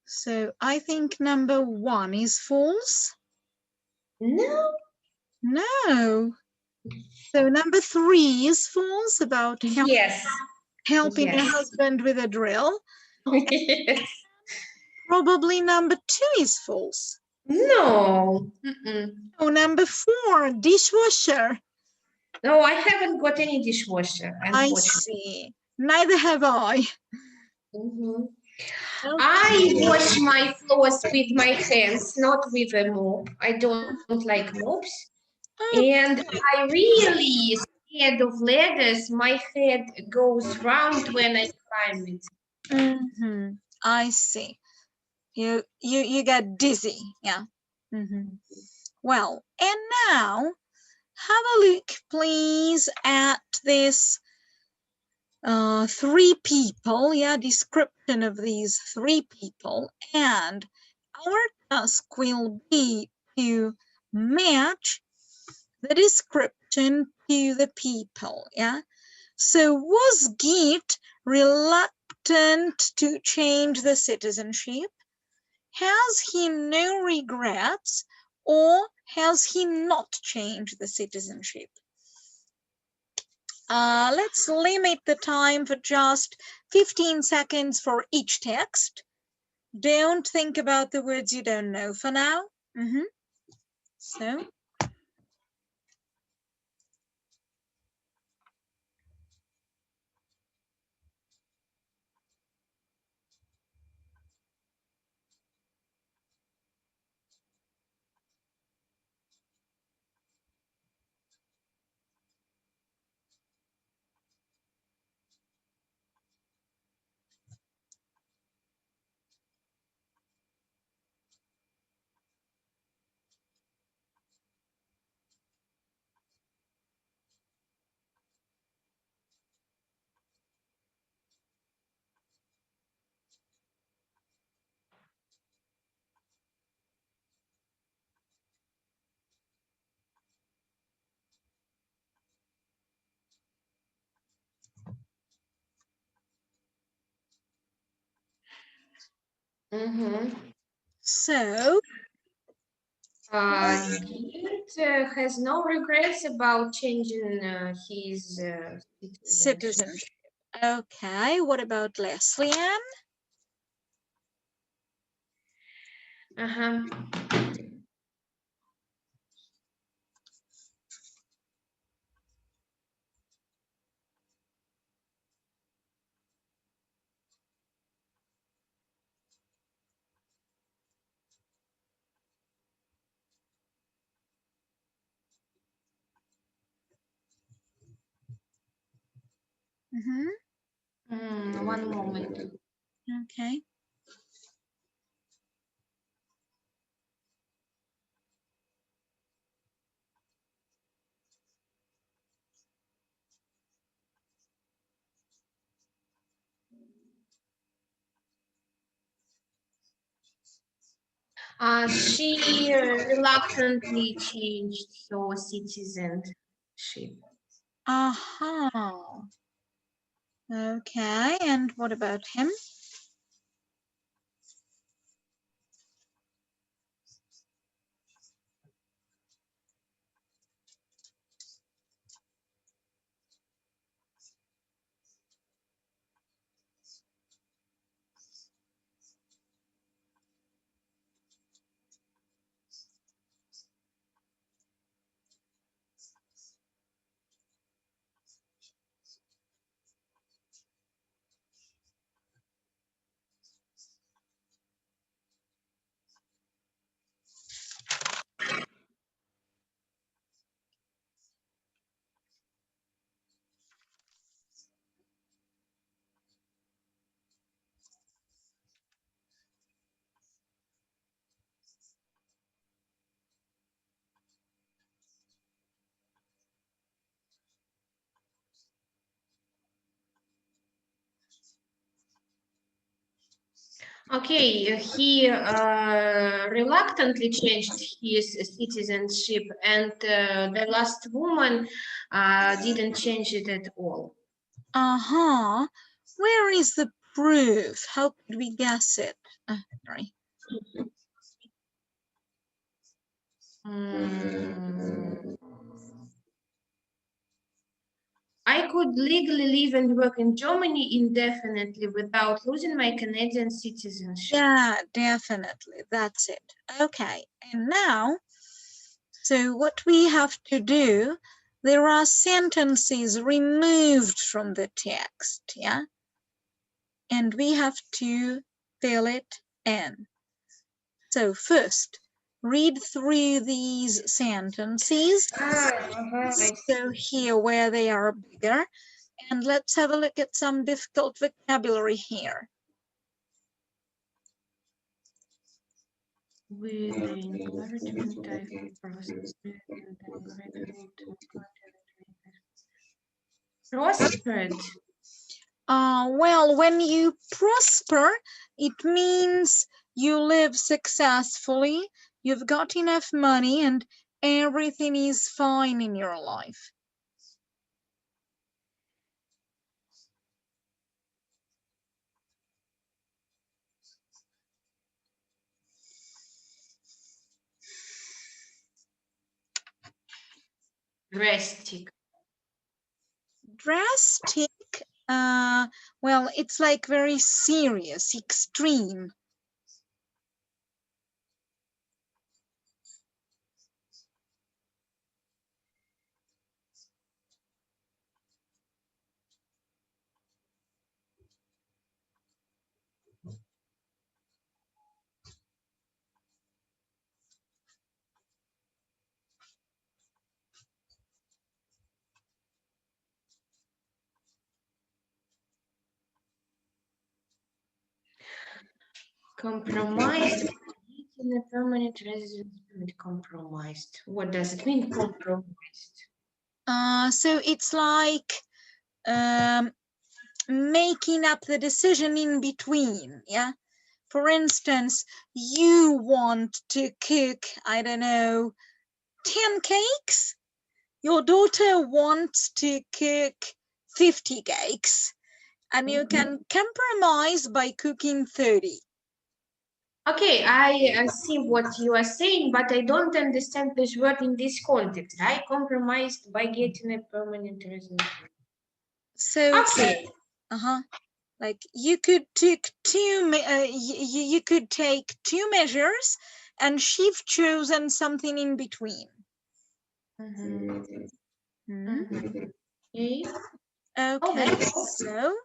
So I think number 1 is false. No. No. So number 3 is false about Yes. helping your Yes. husband with a drill. Yes. Probably number 2 is false. No. Mm-mm. Oh, number 4, dishwasher. No, I haven't got any dishwasher, I unfortunately. see. Neither have I. Mhm. Okay. I wash my floors with my hands, not with a mop. I don't like mops. And I really scared of ladders. My head goes round when I climb it. Mhm. I see. You get dizzy. Yeah. Well, and now have a look, please, at this 3 people. Yeah, description of these 3 people, and our task will be to match the description to the people. Yeah. So was Git reluctant to change the citizenship? Has he no regrets, or has he not changed the citizenship? Let's limit the time for just 15 seconds for each text. Don't think about the words you don't know for now. So, Mhm. so Git has no regrets about changing his citizenship. citizenship. Okay, what about Leslie Ann? Uh-huh. One moment. Okay. She reluctantly changed her citizenship. Uh-huh. Okay, and what about him? Okay, he reluctantly changed his citizenship, and the last woman didn't change it at all. Uh-huh. Where is the proof? How could we guess it? Sorry. I could legally live and work in Germany indefinitely without losing my Canadian citizenship. Yeah, definitely. That's it. Okay. And now, so what we have to do, there are sentences removed from the text, yeah? And we have to fill it in. So first, read through these sentences. I So here where they are bigger. And let's have a look at some difficult vocabulary here. With the encouragement I prospered and I'm grateful to God and prospered. Well, when you prosper, it means you live successfully, you've got enough money, and everything is fine in your life. Drastic. Drastic, well, it's like very serious, extreme. Compromised. In a permanent residence permit. Compromised. What does it mean, compromised? So it's like making up the decision in between, yeah? For instance, you want to cook, I don't know, 10 cakes. Your daughter wants to cook 50 cakes, and you can compromise by cooking 30. Okay, I see what you are saying, but I don't understand this word in this context. I compromised by getting a permanent residence. So, Okay. like you could take you could take two measures, and she've chosen something in between. Mhm. Hmm. Okay. Okay, that's- so,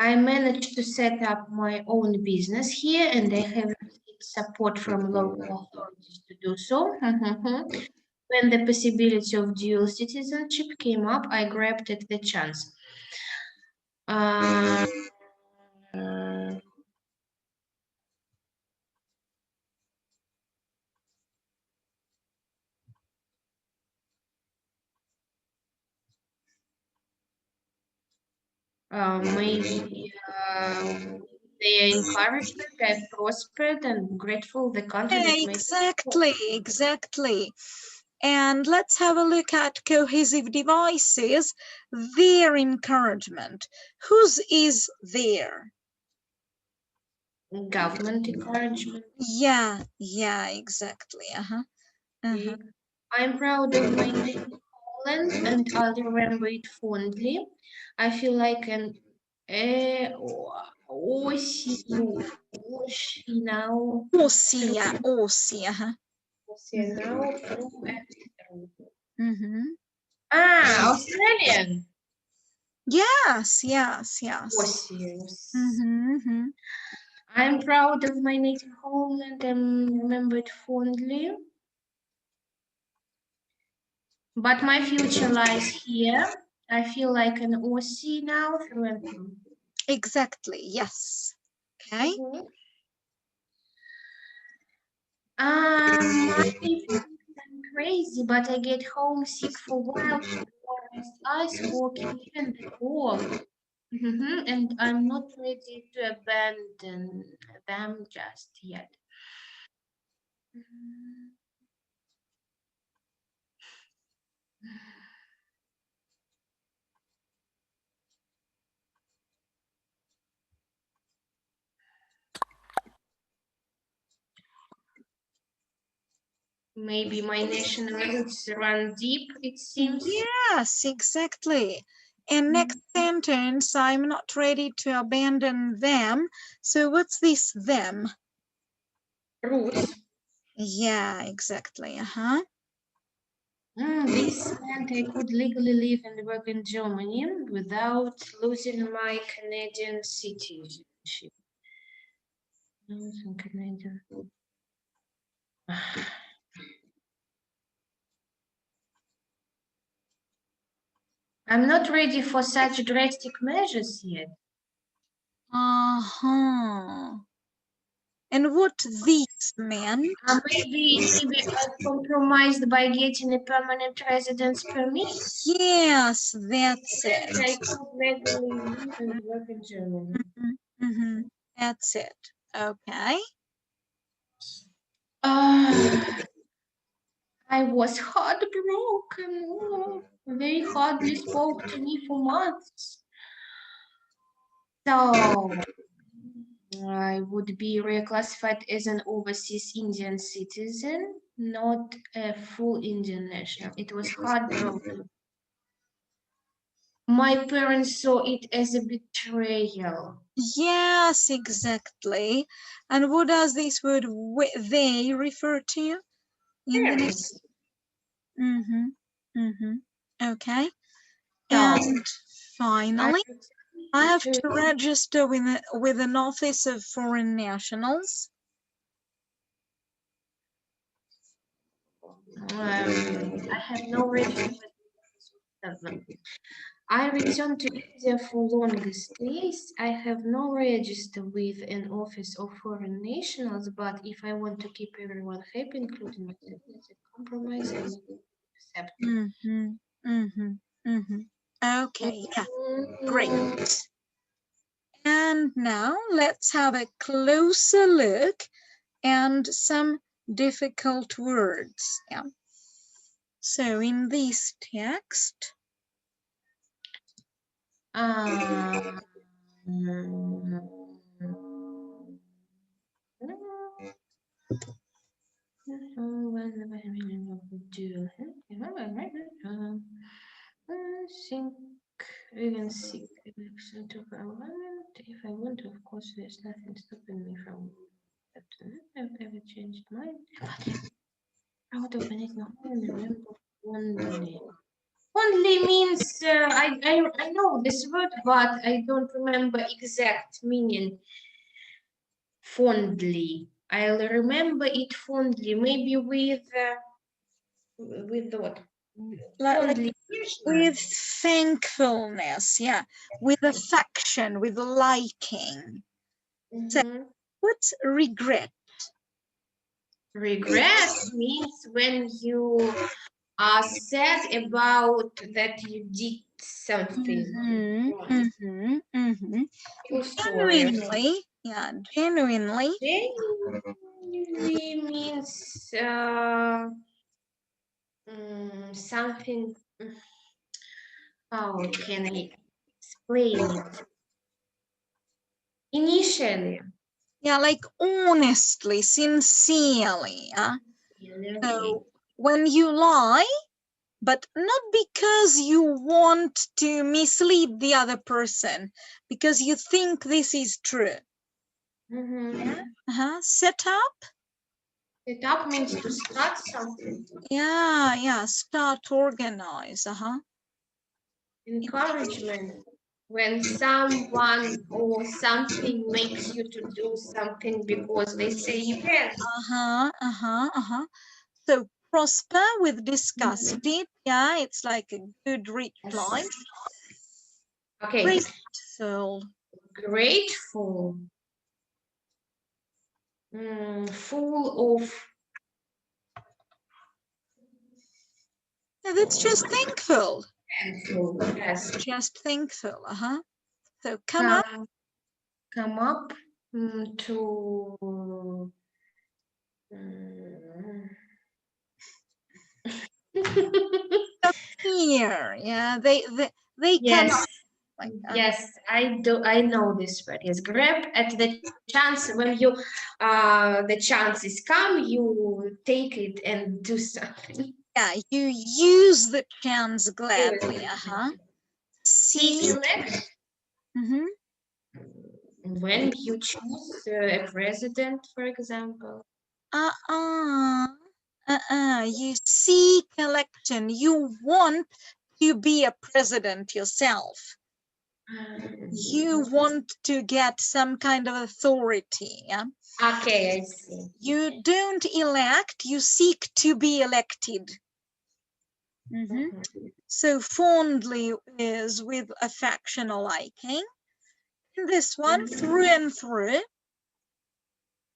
I managed to set up my own business here, and I have received support from local authorities to do so. When the possibility of dual citizenship came up, I grabbed at the chance. Uh, maybe they encouraged it, I prospered and grateful the country that made exactly. And let's have a look at cohesive devices, their encouragement. Whose is their? government encouragement. Yeah, exactly. Okay. I'm proud of my native Poland and I'll remember it fondly. I feel like an now. Osi, Now through and through. Mm-hmm. Australian. Yes. Ossius. Mm-hmm. I'm proud of my native home and remember it fondly. But my future lies here. I feel like an Aussie now through and through. Exactly, yes. Okay. I think I'm crazy, but I get homesick for wild forest, ice walking, even the cold. And I'm not ready to abandon them just yet. Maybe my national roots run deep, it seems. Yes, exactly. And next sentence, I'm not ready to abandon them. So what's this them? Roots. Yeah, exactly. Uh-huh. This meant I could legally live and work in Germany without losing my Canadian citizenship. Losing Canadian. I'm not ready for such drastic measures yet. Uh-huh. And what this meant? Maybe I compromised by getting a permanent residence permit. Yes, that's And I it. could legally live and work in Germany. Mm-hmm. That's it. Okay. I was heartbroken. They hardly spoke to me for months. So I would be reclassified as an overseas Indian citizen, not a full Indian national. It was heartbroken. My parents saw it as a betrayal. Yes, exactly. And what does this word they refer to in the next? Parents. Okay. So And I finally, would I have to- to register with an office of foreign nationals. I have no register with them. I returned to India for longer stays. I have no register with an office of foreign nationals, but if I want to keep everyone happy, including myself, it's a compromise I will accept. Okay, yeah, great. And now let's have a closer look and some difficult words. Yeah. So in this text, Think even sick to environment. If I want, of course, there's nothing stopping me from that. I've ever changed mind. Proud of anything and remember fondly. Fondly means I know this word, but I don't remember exact meaning. Fondly. I'll remember it fondly. Maybe with what? like Fondly. with thankfulness, yeah, with affection, with liking. So Mhm. what's regret? Regret means when you are sad about that you did something wrong. Feel sorry. Genuinely, yeah, genuinely. Genuinely means something. How can I explain it? Initially. Yeah, like honestly, sincerely. Okay. So when you lie, but not because you want to mislead the other person, because you think this is true. Set up. Set up means to start something. Yeah, start, organize. Encouragement. When someone or something makes you to do something because they say you can. So prosper with disgusted. Yeah, it's like a good reply. Okay. Grateful. Grateful. Full of. Yeah, that's just thankful. Thankful. Yes. Just thankful. So come up. Come up to. mm, Here, yeah, they come Yes, up like that. yes, I know this word. Yes, grab at the chance when you the chances come, you take it and do something. Yeah, you use the chance gladly. Take See, elect mhm. when you choose a president, for example. You seek election. You want to be a president yourself. You want to get some kind of authority. Yeah. Okay, I see. You don't elect, you seek to be elected. Mhm. So fondly is with affection or liking. And this one, through and through,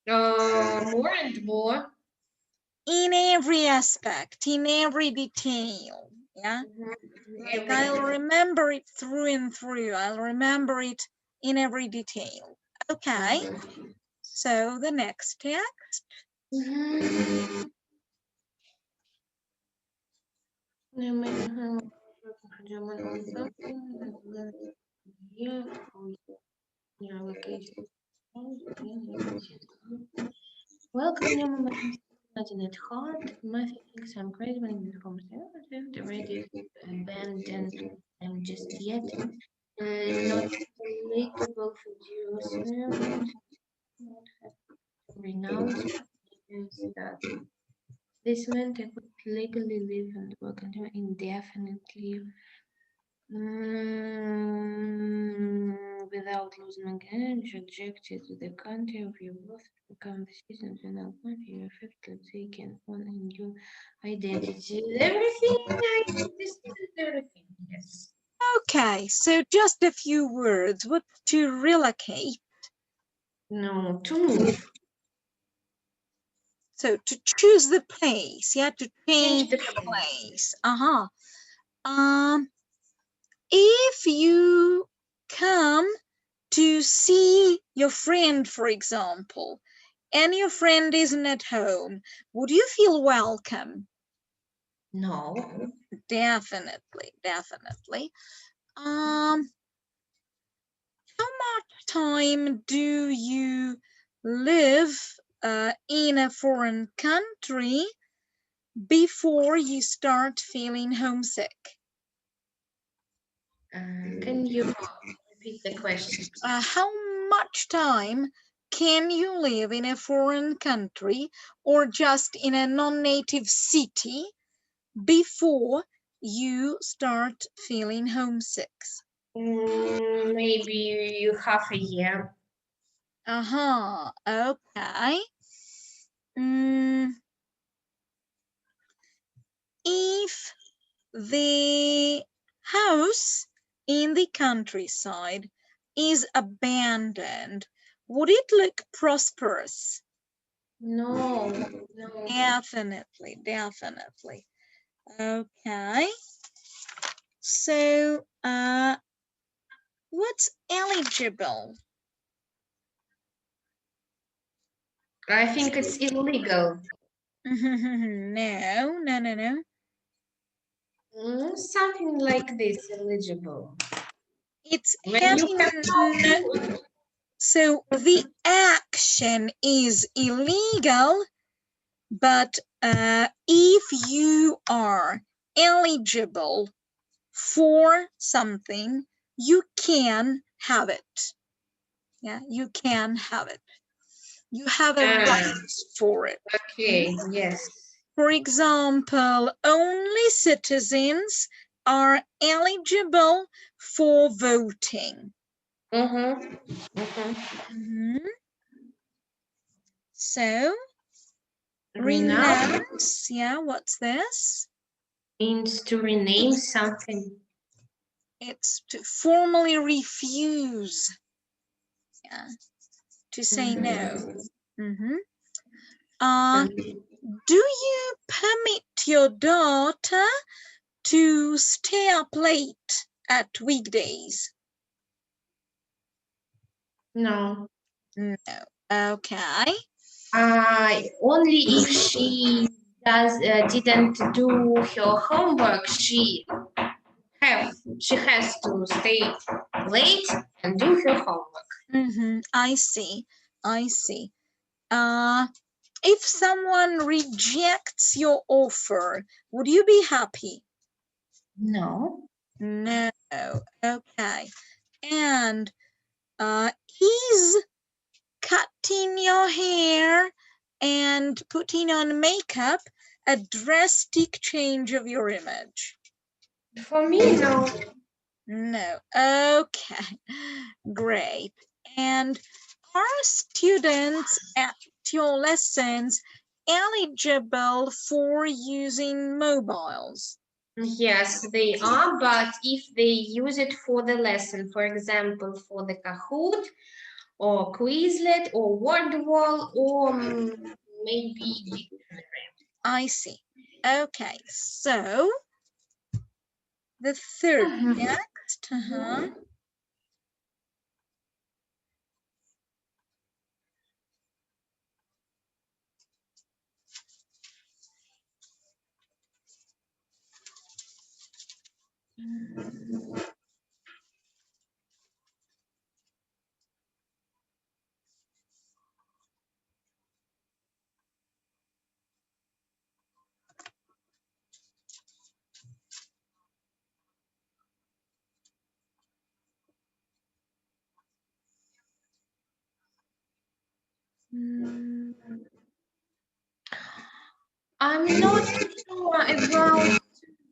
More and more. in every aspect, in every detail. Yeah. Like I'll remember it through and through. I'll remember it in every detail. Okay. So the next text. Welcome, new moment. Nothing at heart. Matthew thinks I'm crazy when it becomes ready to abandon them just yet. Not relatable for Jerusalem. Renounce that. This meant I could legally live and work indefinitely without losing again, rejected to the country of your birth to become the citizen of another country, you effectively taken on a new identity. Everything, this is everything, yes. Okay, so just a few words. What to relocate? No, to move. So to choose the place, yeah, to change Change the the place. If you come to see your friend, for example, and your friend isn't at home, would you feel welcome? No. Definitely, definitely. How much time do you live in a foreign country before you start feeling homesick? Can you repeat the question? How much time can you live in a foreign country or just in a non-native city before you start feeling homesick? Maybe half a year. Okay. If the house in the countryside is abandoned, would it look prosperous? No. Definitely, definitely. Okay. So, what's eligible? I think it's illegal. No. Something like this, eligible. It's When you having so the action is illegal, but if you are eligible for something, you can have it. Yeah, you can have it. You have a right for it. Okay, yes. For example, only citizens are eligible for voting. So, renounce, yeah, what's this? Means to rename something. It's to formally refuse, yeah, to say no. Do you permit your daughter to stay up late at weekdays? No. No. Okay. Only if she didn't do her homework, she has to stay late and do her homework. I see. I see. If someone rejects your offer, would you be happy? No. No. Okay. And is cutting your hair and putting on makeup a drastic change of your image? For me, no. No. Okay. Great. And are students at your lessons eligible for using mobiles? Yes, they are, but if they use it for the lesson, for example, for the Kahoot or Quizlet or Wordwall or maybe Dictionary. I see. Okay, so the third next. I'm not sure about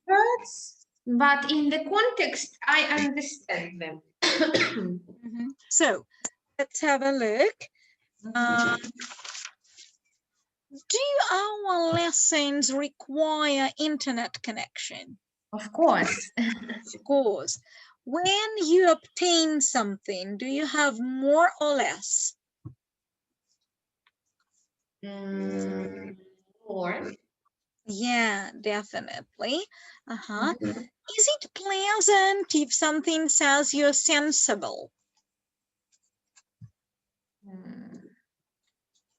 words, but in the context, I understand them. So let's have a look. Do our lessons require internet connection? Of course. Of course. When you obtain something, do you have more or less? More. Yeah, definitely. Is it pleasant if something says you're sensible?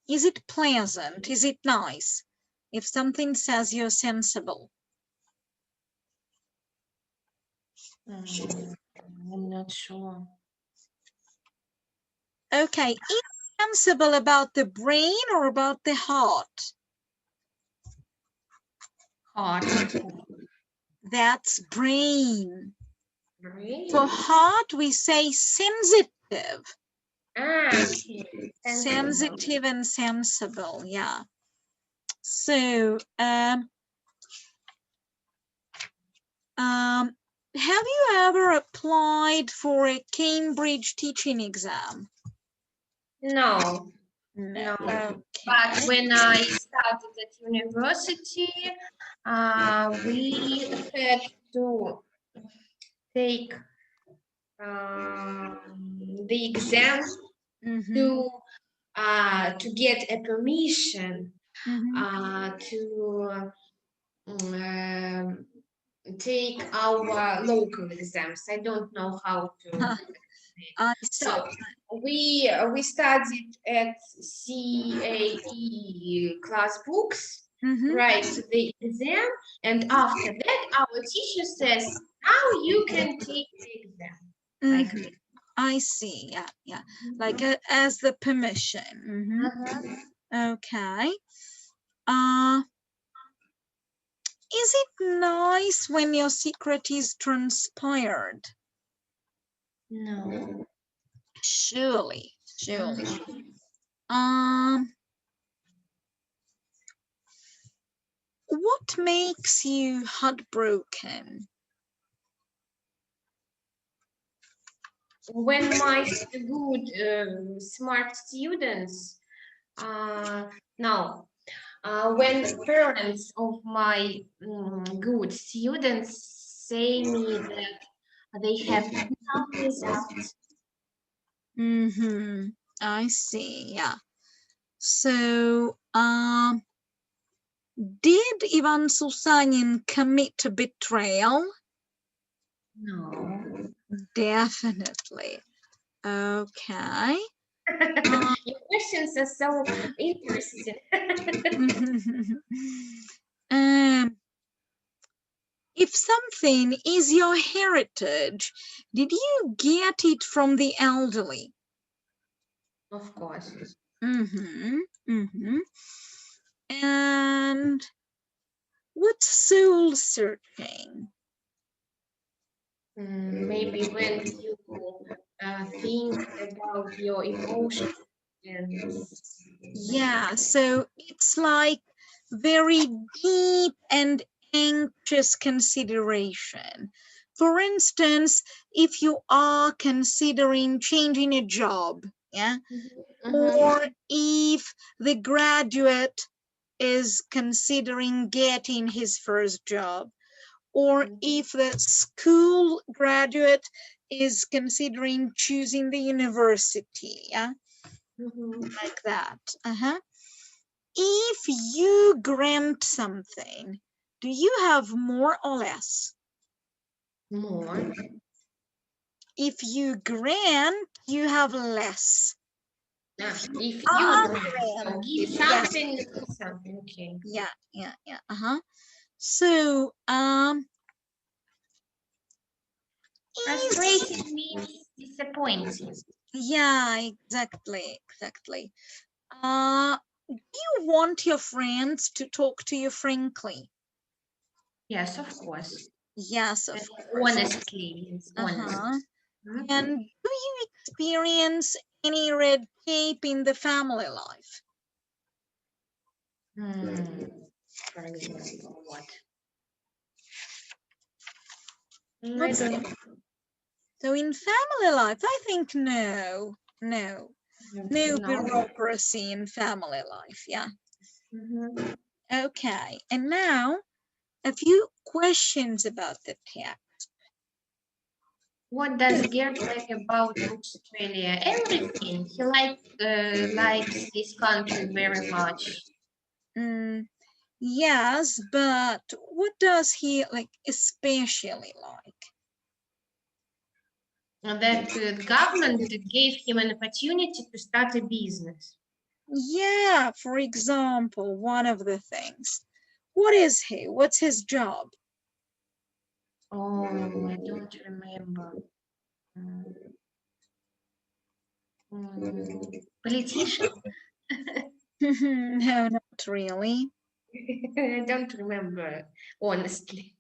Is it pleasant? Is it nice if something says you're sensible? I'm not sure. Okay, is it sensible about the brain or about the heart? Heart. That's brain. Brain. For heart, we say sensitive. Okay. Sensitive and sensible, yeah. So, have you ever applied for a Cambridge teaching exam? No. No. No. Okay. But when I started at university, we had to take the exam to get a permission to take our local exams. I don't know how to. So we studied at CAE class books, write the exam, and after that our teacher says, now you can take the exam. Like this. I see, yeah. Like as the permission. Okay. Is it nice when your secret is transpired? No. Surely. What makes you heartbroken? When my good, smart students, when parents of my good students say me that they have some results. I see, yeah. So, did Ivan Susanin commit betrayal? No. Definitely. Okay. Your questions are so interesting. um, if something is your heritage, did you get it from the elderly? Of course. Mm-hmm. Mm-hmm. And what's soul searching? Maybe when you think about your emotions and Yeah, so it's like very deep and anxious consideration. For instance, if you are considering changing a job, yeah, or if the graduate is considering getting his first job, or if the school graduate is considering choosing the university, yeah, like that. If you grant something, do you have more or less? more. If you grant, you have less. If you Grant, give yes. something, you get something. Okay. Yeah. So, Frustrated means disappointed. yeah, exactly. Do you want your friends to talk to you frankly? Yes, of course. Yes, of And course. honestly, it's honest. Uh-huh. And do you experience any red tape in the family life? For example, what? I What's don't it? So in family life, I think no know. bureaucracy in family life. Yeah. Mhm. Okay. And now a few questions about the text. What does Gerd like about Australia? Everything. He likes this country very much. Yes, but what does he like especially like? And that the government gave him an opportunity to start a business. Yeah, for example, one of the things. What is he? What's his job? Oh, I don't remember. Politician? No, not really. I don't remember, honestly.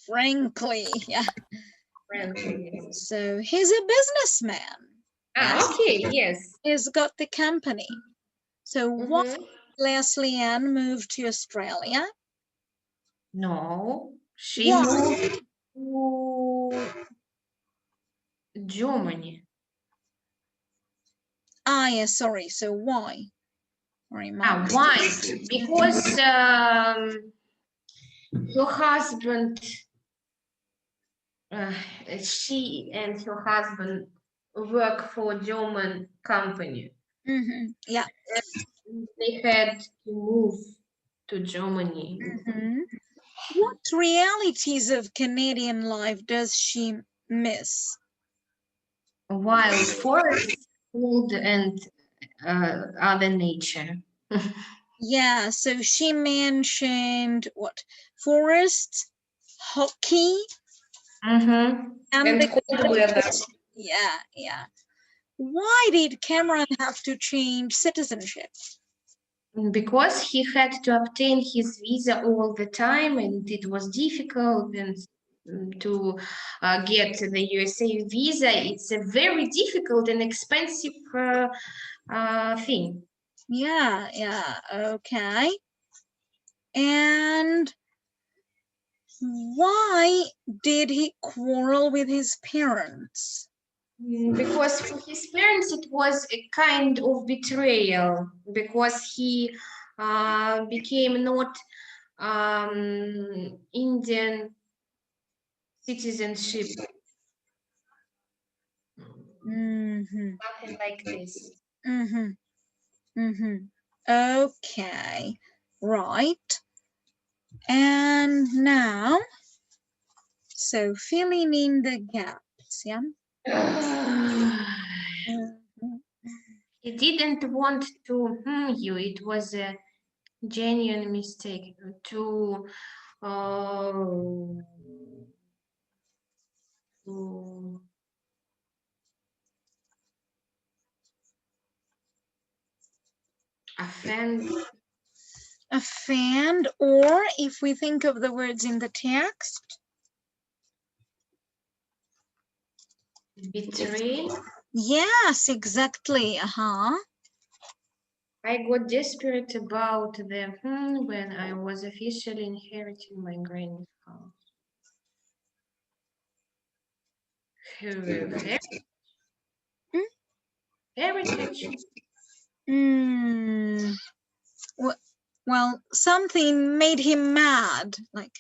Frankly, yeah. Frankly. So he's a businessman. Okay, yes. He's got the company. So why Mhm. Leslie Ann moved to Australia? No, she Why? moved to Germany. Yeah, sorry. So why? Remind me. Why? Because her husband, she and her husband work for a German company. Yeah. They had to move to Germany. What realities of Canadian life does she miss? Wild forests, food, and other nature. Yeah, so she mentioned what? Forests, hockey, And the cold weather. Yeah. Why did Cameron have to change citizenship? Because he had to obtain his visa all the time, and it was difficult. And to get the USA visa, it's a very difficult and expensive thing. Yeah, okay. And why did he quarrel with his parents? Because for his parents it was a kind of betrayal, because he became not Indian citizenship, something like this. Okay, right. And now, so filling in the gaps, yeah? He didn't want to you. It was a genuine mistake to to offend. Offend, or if we think of the words in the text, Betray. yes, exactly. I got desperate about the when I was officially inheriting my granny's house. Heritage. Heritage. Well, something made him mad, like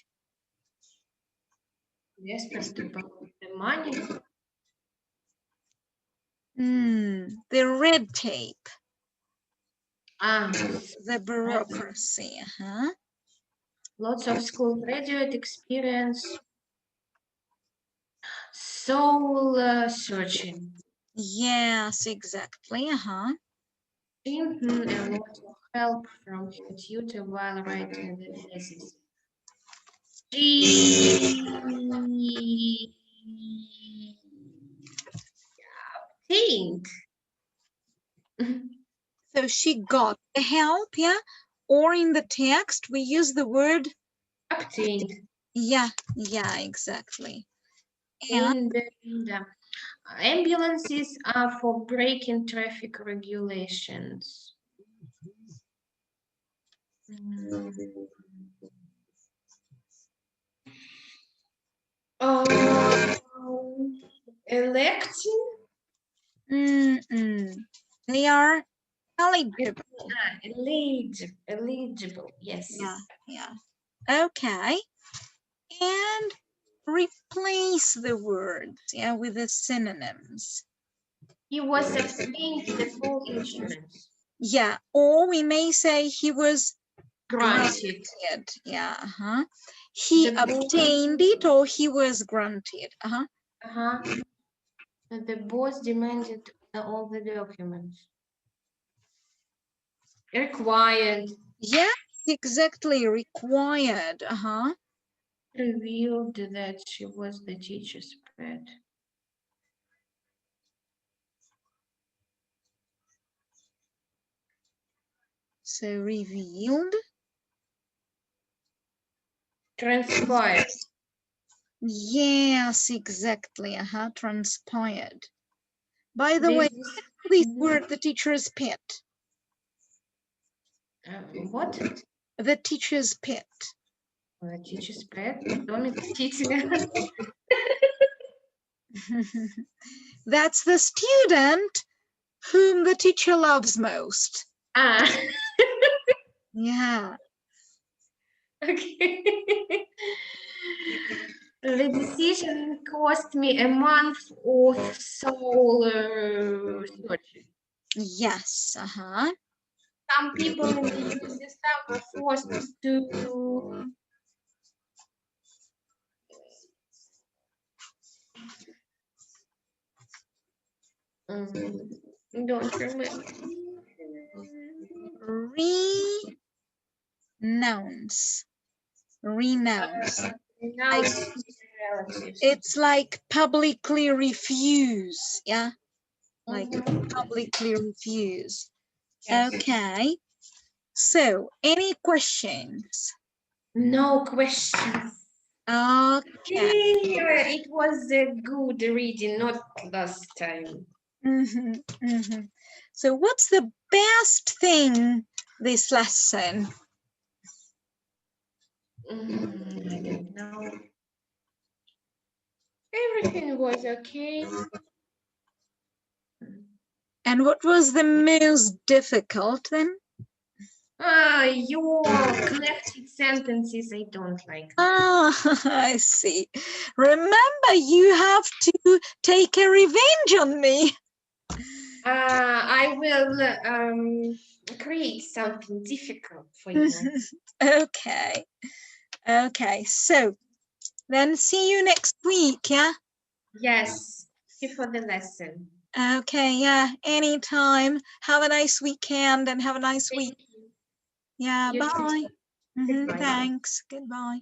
Desperate about the money. the red tape, Ah, the bureaucracy. lots of school graduate experience. Soul searching. Yes, exactly. A lot of help from her tutor while writing the thesis. She think. So she got the help, yeah? Or in the text, we use the word Obtained. yeah, exactly. And And ambulances are for breaking traffic regulations. Electing. they are eligible. Eligible, yes. Yeah. Okay. And replace the words, yeah, with the synonyms. He was obtained the full insurance. Yeah, or we may say he was Granted. Yeah. He obtained it, or he was granted. The boss demanded all the documents. Required. Yeah, exactly. Required. Revealed that she was the teacher's pet. So revealed. Transpired. Yes, exactly. Transpired. By the way, this word, the teacher's pet. What? The teacher's pet. The teacher's pet? Teacher. That's the student whom the teacher loves most. Yeah. Okay. The decision cost me a month of soul searching. Yes. Some people in the USSR were forced to don't remember. Renounce. Renounce. Relatives. It's like publicly refuse. Yeah. Like publicly refuse. Yes. Okay. So, any questions? No questions. Okay. It was a good reading, not last time. So, what's the best thing this lesson? I don't know. Everything was okay. And what was the most difficult then? Your connected sentences, I don't like. I see. Remember, you have to take a revenge on me. I will create something difficult for you. Okay. Okay. So then see you next week, yeah? Yes. you for the lesson. Okay, yeah, anytime. Have a nice weekend and have a nice week. Thank you. Yeah, You too. bye. Goodbye. Thanks. Goodbye.